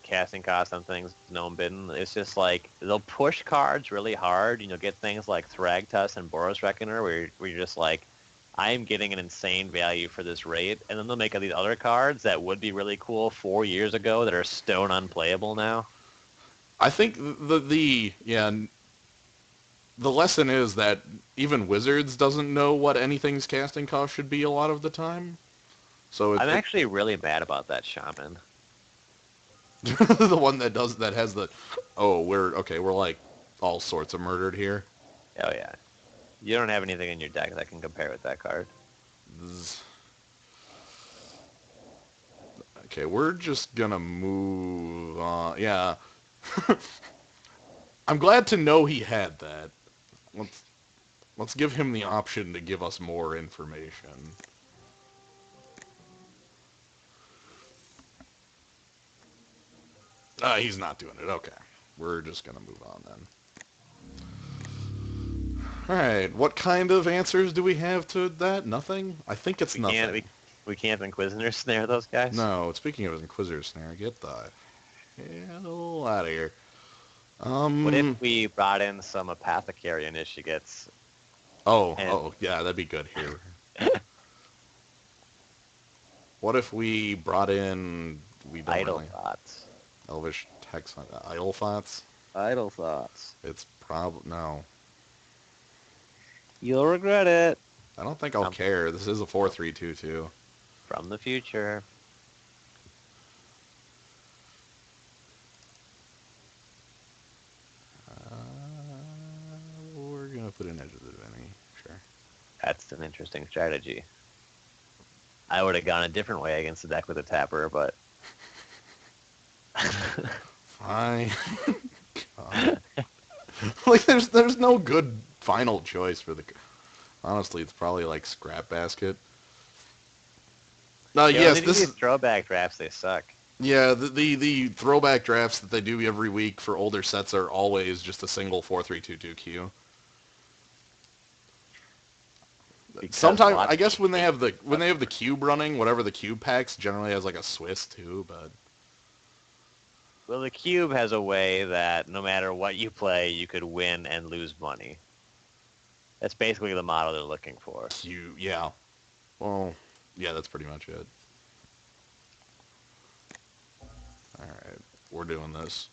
casting costs on things gnome bidden. It's just like they'll push cards really hard, and you'll get things like Thragtusk and Boros Reckoner where you're just like, I am getting an insane value for this rate, and then they'll make these other cards that would be really cool 4 years ago that are stone unplayable now. I think the lesson is that even Wizards doesn't know what anything's casting cost should be a lot of the time. So I'm actually really mad about that Shaman. the one that has the we're like all sorts of murdered here. Oh yeah. You don't have anything in your deck that can compare with that card. Okay, we're just gonna move on. Yeah. I'm glad to know he had that. Let's give him the option to give us more information. He's not doing it. Okay. We're just gonna move on then. Alright, what kind of answers do we have to that? Nothing? I think it's nothing. We can't Inquisitor snare those guys? No, speaking of Inquisitor Snare, get the hell out of here. What if we brought in some Apothecary Initiates? Yeah, that'd be good here. What if we brought in... Idle Thoughts. Elvish Text... Idle Thoughts? Idle Thoughts. It's probably... No. You'll regret it. I don't think I'll care. This is a 4-3-2-2. From the future. put in Edge of the Divinity. Sure. That's an interesting strategy. I would have gone a different way against the deck with a tapper, but Fine. God. Like, there's no good final choice for the... Honestly, it's probably like Scrap Basket. yeah, when Yes, they do this these is... throwback drafts, they suck. Yeah, the throwback drafts that they do every week for older sets are always just a single 4-3-2-2 Q. Because Sometimes, I lots of guess when they hate have the cube running, whatever the cube packs generally has like a Swiss too, but well, the cube has a way that no matter what you play, you could win and lose money. That's basically the model they're looking for. cube, yeah. Well, yeah, that's pretty much it. All right, we're doing this.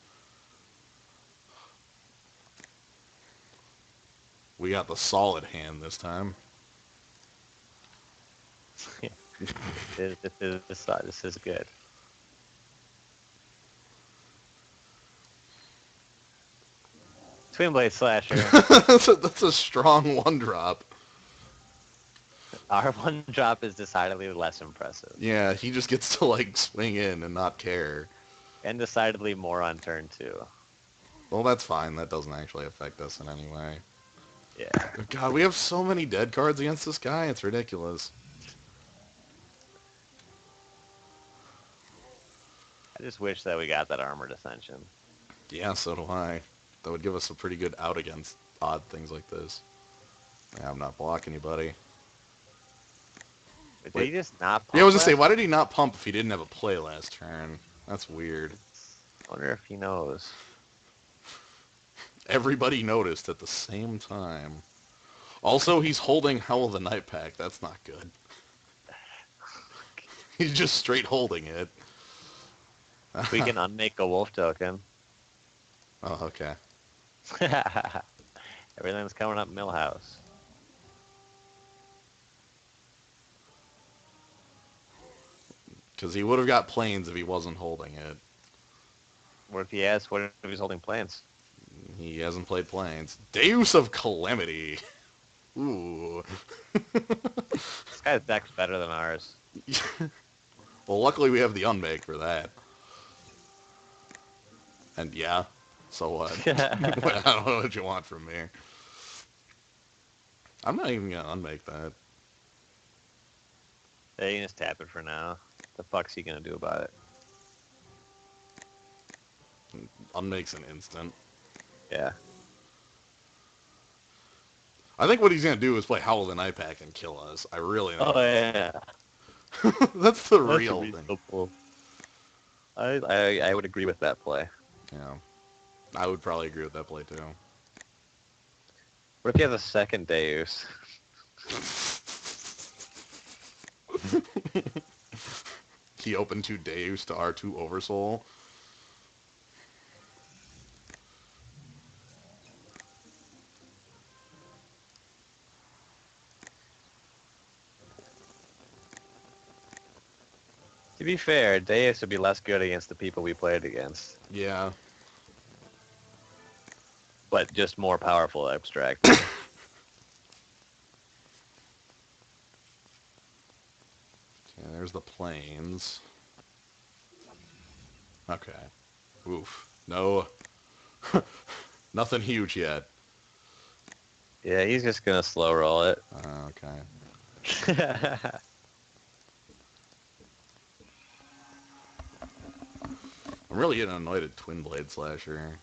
We got the solid hand this time. This is good. Twin Blade Slasher. That's a strong one drop. Our one drop is decidedly less impressive. Yeah, he just gets to like swing in and not care. And decidedly more on turn 2. Well, that's fine. That doesn't actually affect us in any way. Yeah. God, we have so many dead cards against this guy. It's ridiculous. I just wish that we got that Armored Ascension. Yeah, so do I. That would give us a pretty good out against odd things like this. Yeah, I'm not blocking you, buddy. But did Wait. he just not Yeah, I was pump gonna say, last? why did he not pump if he didn't have a play last turn? That's weird. I wonder if he knows. Everybody noticed at the same time. Also, he's holding Howl of the Night Pack. That's not good. He's just straight holding it. We can unmake a wolf token. Oh, okay. Everything's coming up Millhouse. Because he would have got planes if he wasn't holding it. What if he has? What if he's holding plants? He hasn't played planes. Deus of Calamity. Ooh. This guy's deck's better than ours. Well, luckily we have the unmake for that. And yeah, so what? I don't know what you want from me. I'm not even gonna unmake that. They can just tap it for now. The fuck's he gonna do about it? Unmake's an instant. Yeah. I think what he's gonna do is play Howl of the Night Pack and kill us. I really think. Oh yeah. That's the That's real thing. reasonable. I would agree with that play. Yeah. I would probably agree with that play too. What if he has a second Deus? He opened 2 Deus to R2 Oversoul. To be fair, Deus would be less good against the people we played against, Yeah. but just more powerful abstract. Okay, there's the planes. Okay. Oof. No. Nothing huge yet. Yeah, he's just gonna slow roll it. Okay. I'm really getting annoyed at Twin Blade Slasher.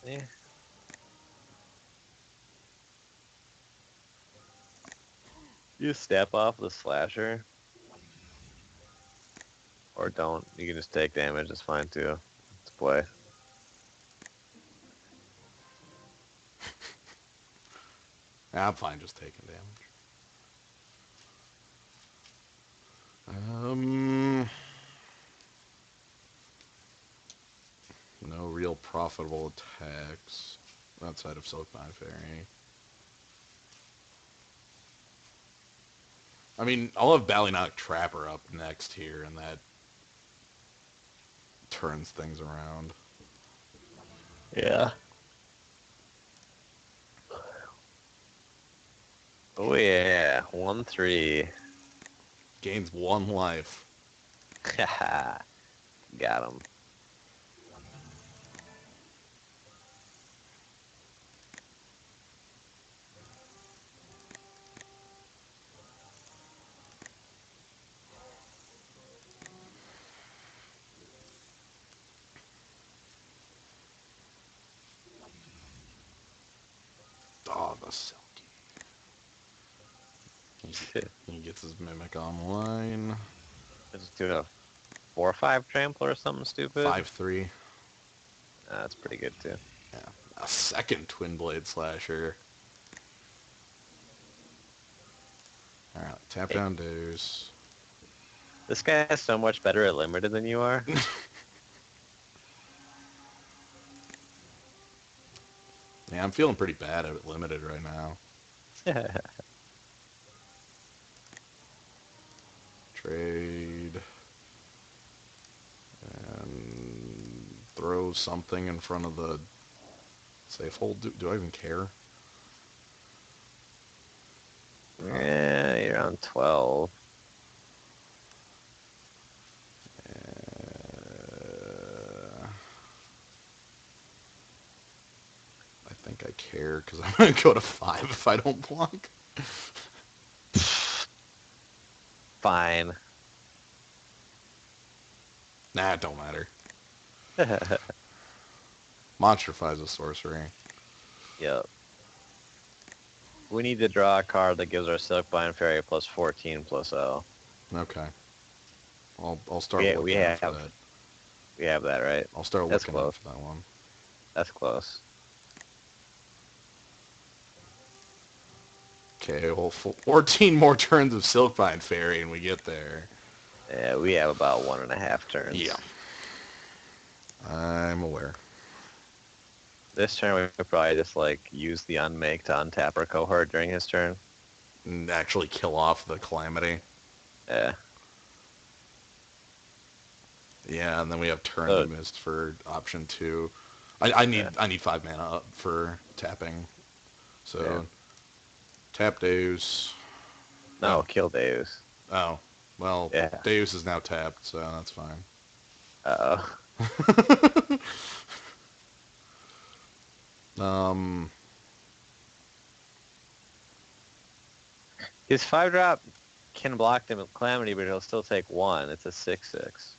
Yeah. You step off the slasher. Or don't. You can just take damage. That's fine too. Let's play. I'm fine just taking damage. No real profitable attacks outside of Silkbind Fairy. I mean, I'll have Ballynock Trapper up next here, and that turns things around. Yeah. Oh yeah, 1-3. Gains 1 life. Got him. Oh, the Silky. He gets his Mimic online. Just do a 4-5 trample or something stupid. 5-3. That's pretty good too. Yeah. A second Twin Blade Slasher. Alright, tap Hey, down Deus. this guy is so much better at limited than you are. Yeah, I'm feeling pretty bad at limited right now. Trade. And throw something in front of the safe hold. Do I even care? Yeah, you're on 12. Uh, I think I care because I'm going to go to 5 if I don't block. Fine. Nah, it don't matter. Monstrifies a sorcery. Yep. We need to draw a card that gives our Silkbind Fairy plus 14 plus O. Okay. I'll We start we looking out for have that. we have that right. I'll start That's looking out close. for that one. That's close. Okay, well, 14 more turns of Silkbind Fairy and we get there. Yeah, we have about 1.5 Yeah, turns. I'm aware. This turn we could probably just like use the unmake to untap our cohort during his turn. And actually kill off the Calamity. Yeah. Yeah, and then we have Turn to Oh, Mist for option 2. I yeah. need 5 mana up for tapping. Yeah. So tap Deus. No, Oh, kill Deus. oh. Well, Yeah. Deus is now tapped, so that's fine. Uh-oh. um, His 5-drop can block the Calamity, but he'll still take 1. It's a 6/6.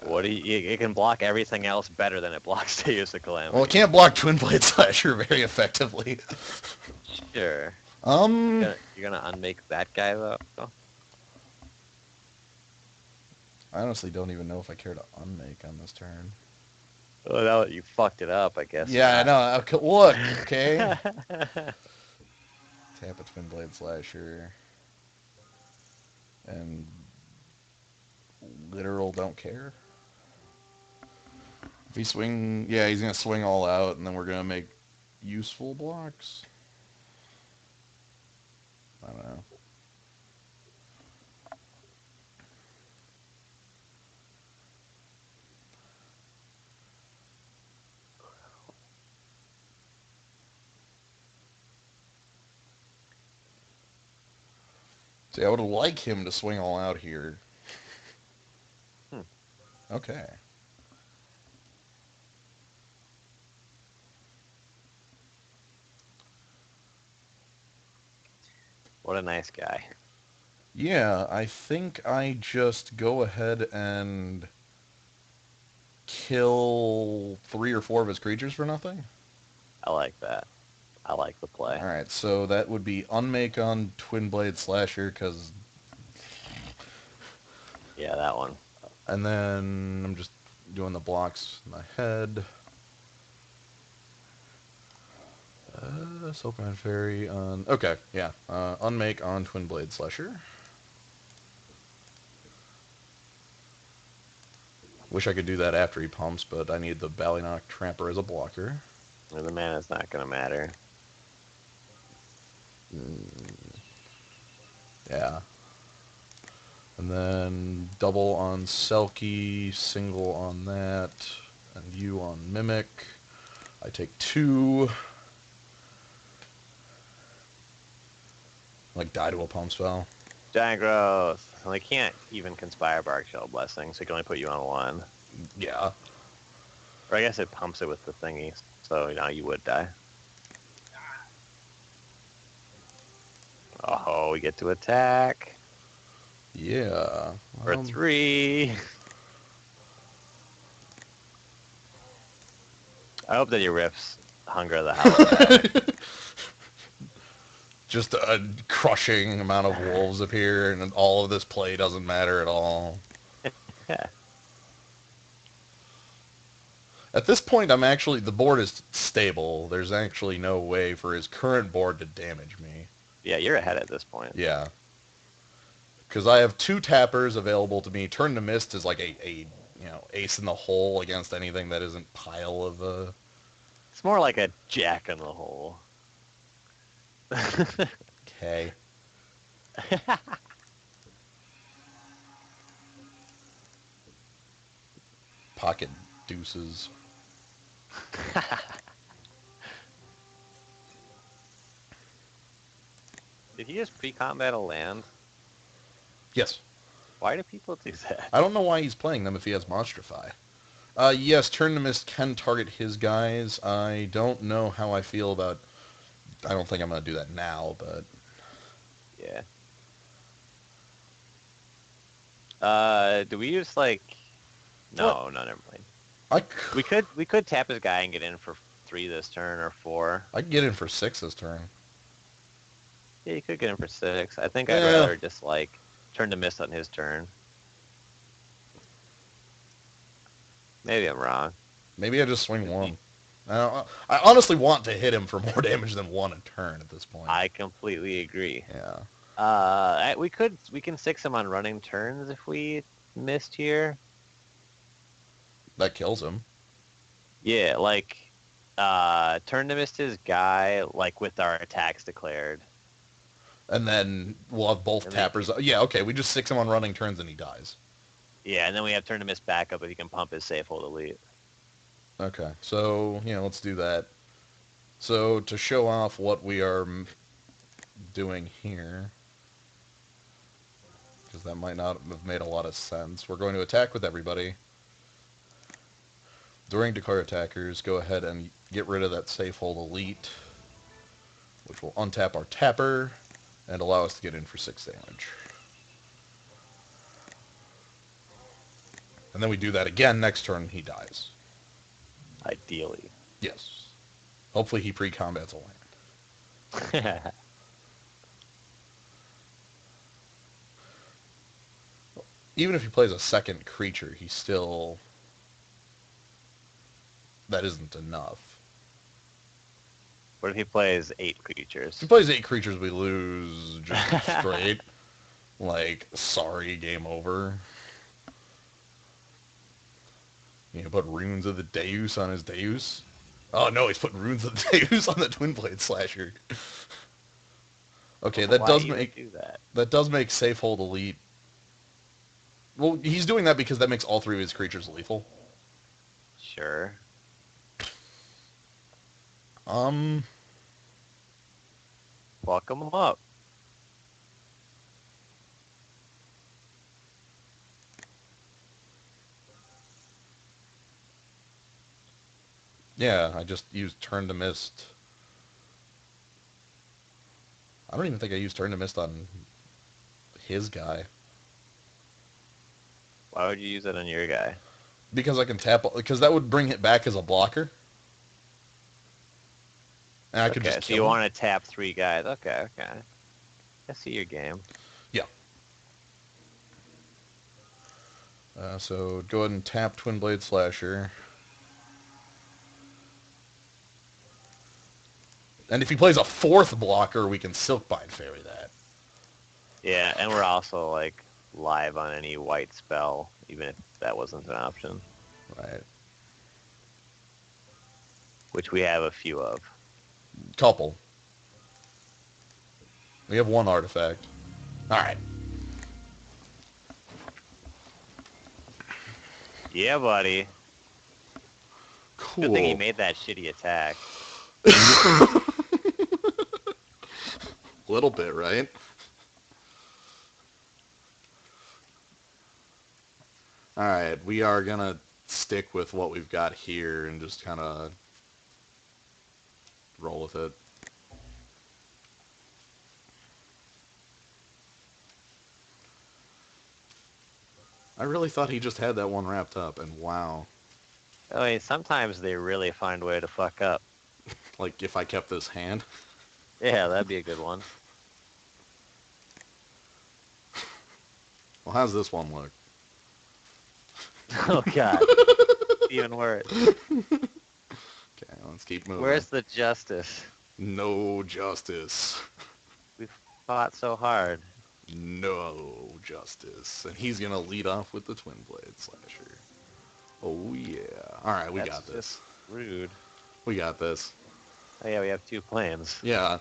What do you? It can block everything else better than it blocks Deus the well, it Calamity. can't block Twin Blade Slasher very effectively. Sure. Um, You're gonna unmake that guy though. I honestly don't even know if I care to unmake on this turn. Well, now that you fucked it up, I guess Yeah, I not. know. Okay, look, okay. Tap a Twin Blade Slasher. And literal don't care. If he swing, yeah, he's gonna swing all out, and then we're gonna make useful blocks. I don't know. See, I would like him to swing all out here. Hmm. Okay. What a nice guy. Yeah, I think I just go ahead and kill 3 or 4 of his creatures for nothing. I like that. I like the play. Alright, so that would be Unmake on Twin Blade Slasher, because... Yeah, that one. And then I'm just doing the blocks in my head. Silkman Fairy on... Okay, yeah. Unmake on Twin Blade Slasher. Wish I could do that after he pumps, but I need the Ballynock Tramper as a blocker. And the mana's not gonna matter. Yeah. And then double on Selkie, single on that, and you on Mimic. I take 2. Like, die to a pump spell. Giant growth. Well, they can't even conspire Bark Shell Blessing, so it can only put you on 1. Yeah. Or I guess it pumps it with the thingy, so now you would die. Oh, we get to attack. Yeah. For 3. I hope that your riffs Hunger of the Howling. Just a crushing amount of wolves appear, and all of this play doesn't matter at all. Yeah. At this point, the board is stable. There's actually no way for his current board to damage me. Yeah, you're ahead at this point. Yeah. Because I have 2 tappers available to me. Turn to Mist is like a ace in the hole against anything that isn't pile of... It's more like a jack in the hole. Okay. Pocket deuces. Did he just pre-combat a land? Yes. Why do people do that? I don't know why he's playing them if he has Monstrify. Yes, Turn to Mist can target his guys. I don't know how I feel about... I don't think I'm going to do that now, but... Yeah. Do we use like... No, never mind. We could tap his guy and get in for 3 this turn or 4. I can get in for 6 this turn. Yeah, you could get in for 6. I think I'd rather just like turn to Mist on his turn. Maybe I'm wrong. Maybe I just swing 1. I honestly want to hit him for more damage than 1 a turn at this point. I completely agree. Yeah. We can 6 him on running turns if we missed here. That kills him. Yeah, like turn to Mist his guy like with our attacks declared. And then we'll have both tappers. Yeah, okay, we just 6 him on running turns and he dies. Yeah, and then we have turn to Mist back up if he can pump his safe hold elite. Okay, so, let's do that. So, to show off what we are doing here, because that might not have made a lot of sense, we're going to attack with everybody. During declare attackers, go ahead and get rid of that safe hold elite, which will untap our tapper and allow us to get in for 6 damage. And then we do that again next turn, he dies. Ideally. Yes. Hopefully he pre-combats a land. Even if he plays a second creature, he still... That isn't enough. What if he plays 8 creatures? If he plays 8 creatures, we lose just straight. Like, sorry, game over. Put Runes of the Deus on his Deus. Oh no, he's putting Runes of the Deus on the Twin Blade Slasher. Okay, that does make Safe Hold Elite. Well, he's doing that because that makes all 3 of his creatures lethal. Sure. Fuck him up. Yeah, I just used Turn to Mist. I don't even think I used Turn to Mist on his guy. Why would you use it on your guy? Because I can tap... Because that would bring it back as a blocker. And I could just kill you him. want to tap 3 guys. Okay. I see your game. Yeah. So go ahead and tap Twin Blade Slasher. And if he plays a 4th blocker, we can Silkbind Fairy that. Yeah, and we're also like live on any white spell, even if that wasn't an option. Right. Which we have a few of. Couple. We have 1 artifact. Alright. Yeah, buddy. Good thing he Cool. made that shitty attack. Little bit, right? Alright, we are gonna stick with what we've got here and just kind of roll with it. I really thought he just had that one wrapped up, and wow. I mean, sometimes they really find a way to fuck up. Like, if I kept this hand. Yeah, that'd be a good one. Well, how's this one look? Oh god, even worse. Okay, let's keep moving. Where's the justice? No justice. We've fought so hard. No justice. And he's gonna lead off with the Twin Blade Slasher. Oh yeah. Alright, we That's got this. just rude. We got this. Oh yeah, we have 2 planes. Yeah.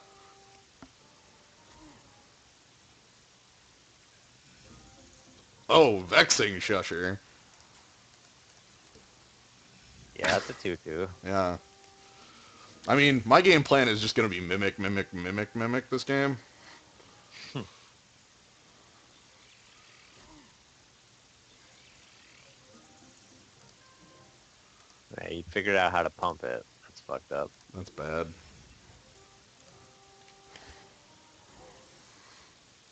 Oh, vexing Shusher. Yeah, that's a 2-2. Yeah. I mean, my game plan is just gonna be mimic, mimic, mimic, mimic this game. Yeah, you figured out how to pump it. That's fucked up. That's bad.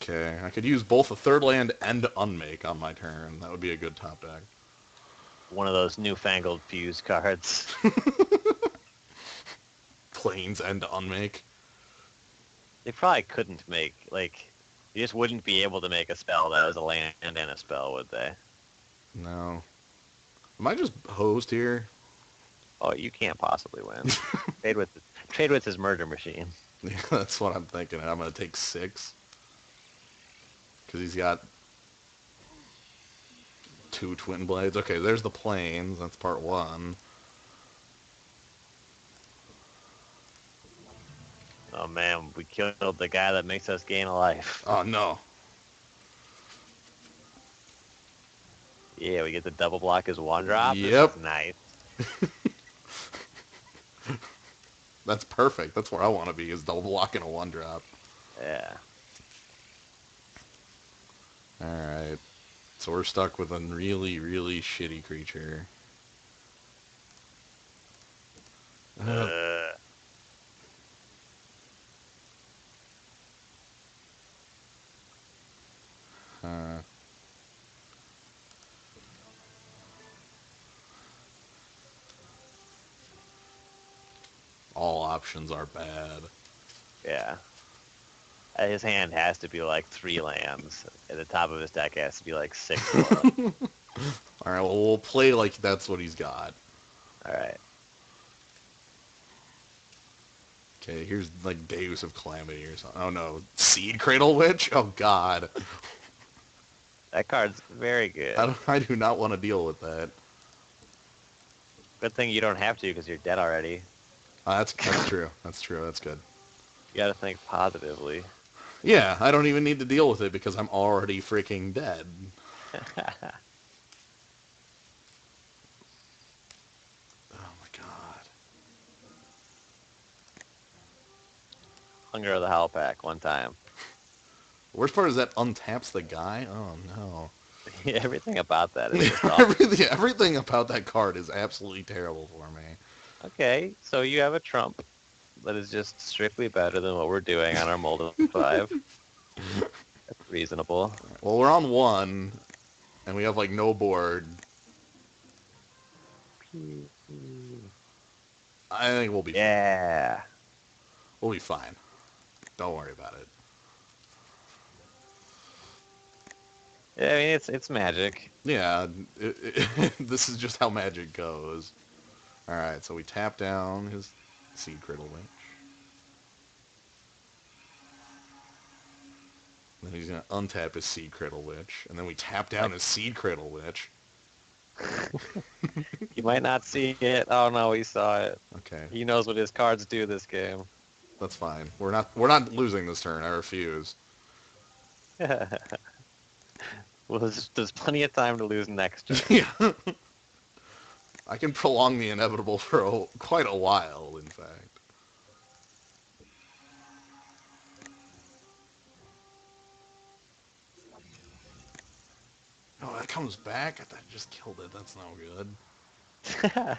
Okay, I could use both a third land and unmake on my turn. That would be a good top deck. One of those newfangled fuse cards. Planes and unmake. They probably couldn't make, like, you just wouldn't be able to make a spell that was a land and a spell, would they? No. Am I just hosed here? Oh, you can't possibly win. Trade with his murder machine. Yeah, that's what I'm thinking. I'm going to take 6. Because he's got 2 Twin Blades. Okay, there's the planes. That's part 1. Oh man, we killed the guy that makes us gain a life. Oh, no. Yeah, we get to double block his 1-drop. Yep. This is nice. That's perfect. That's where I want to be, is double blocking a 1-drop. Yeah. Alright. So we're stuck with a really, really shitty creature. Uh, Uh, all options are bad. yeah. His hand has to be like 3 lands. At the top of his deck has to be like 6 more. Alright, well, we'll play like that's what he's got. Alright. Okay, here's like Deus of Calamity or something. Oh no, Seed Cradle Witch? Oh god. That card's very good. I do not want to deal with that. Good thing you don't have to because you're dead already. That's true. That's true. That's good. You gotta think positively. Yeah, I don't even need to deal with it because I'm already freaking dead. Oh my god. Hunger of the Howl Pack one time. The worst part is that untaps the guy? Oh no. Everything about that is just awful. Everything about that card is absolutely terrible for me. Okay, so you have a trump that is just strictly better than what we're doing on our Mold 5. That's reasonable. Well, we're on 1, and we have like no board. I think we'll be fine. Yeah. We'll be fine. Don't worry about it. Yeah, I mean, it's magic. Yeah, this is just how Magic goes. Alright, so we tap down his Seed Cradle Witch. Then he's going to untap his Seed Cradle Witch. And then we tap down his Seed Cradle Witch. You might not see it. Oh no, he saw it. Okay, He knows what his cards do this game. that's fine. We're not losing this turn. I refuse. Well, there's plenty of time to lose next turn. Yeah. I can prolong the inevitable for quite a while, in fact. Oh, that comes back? I thought I just killed it. That's no good.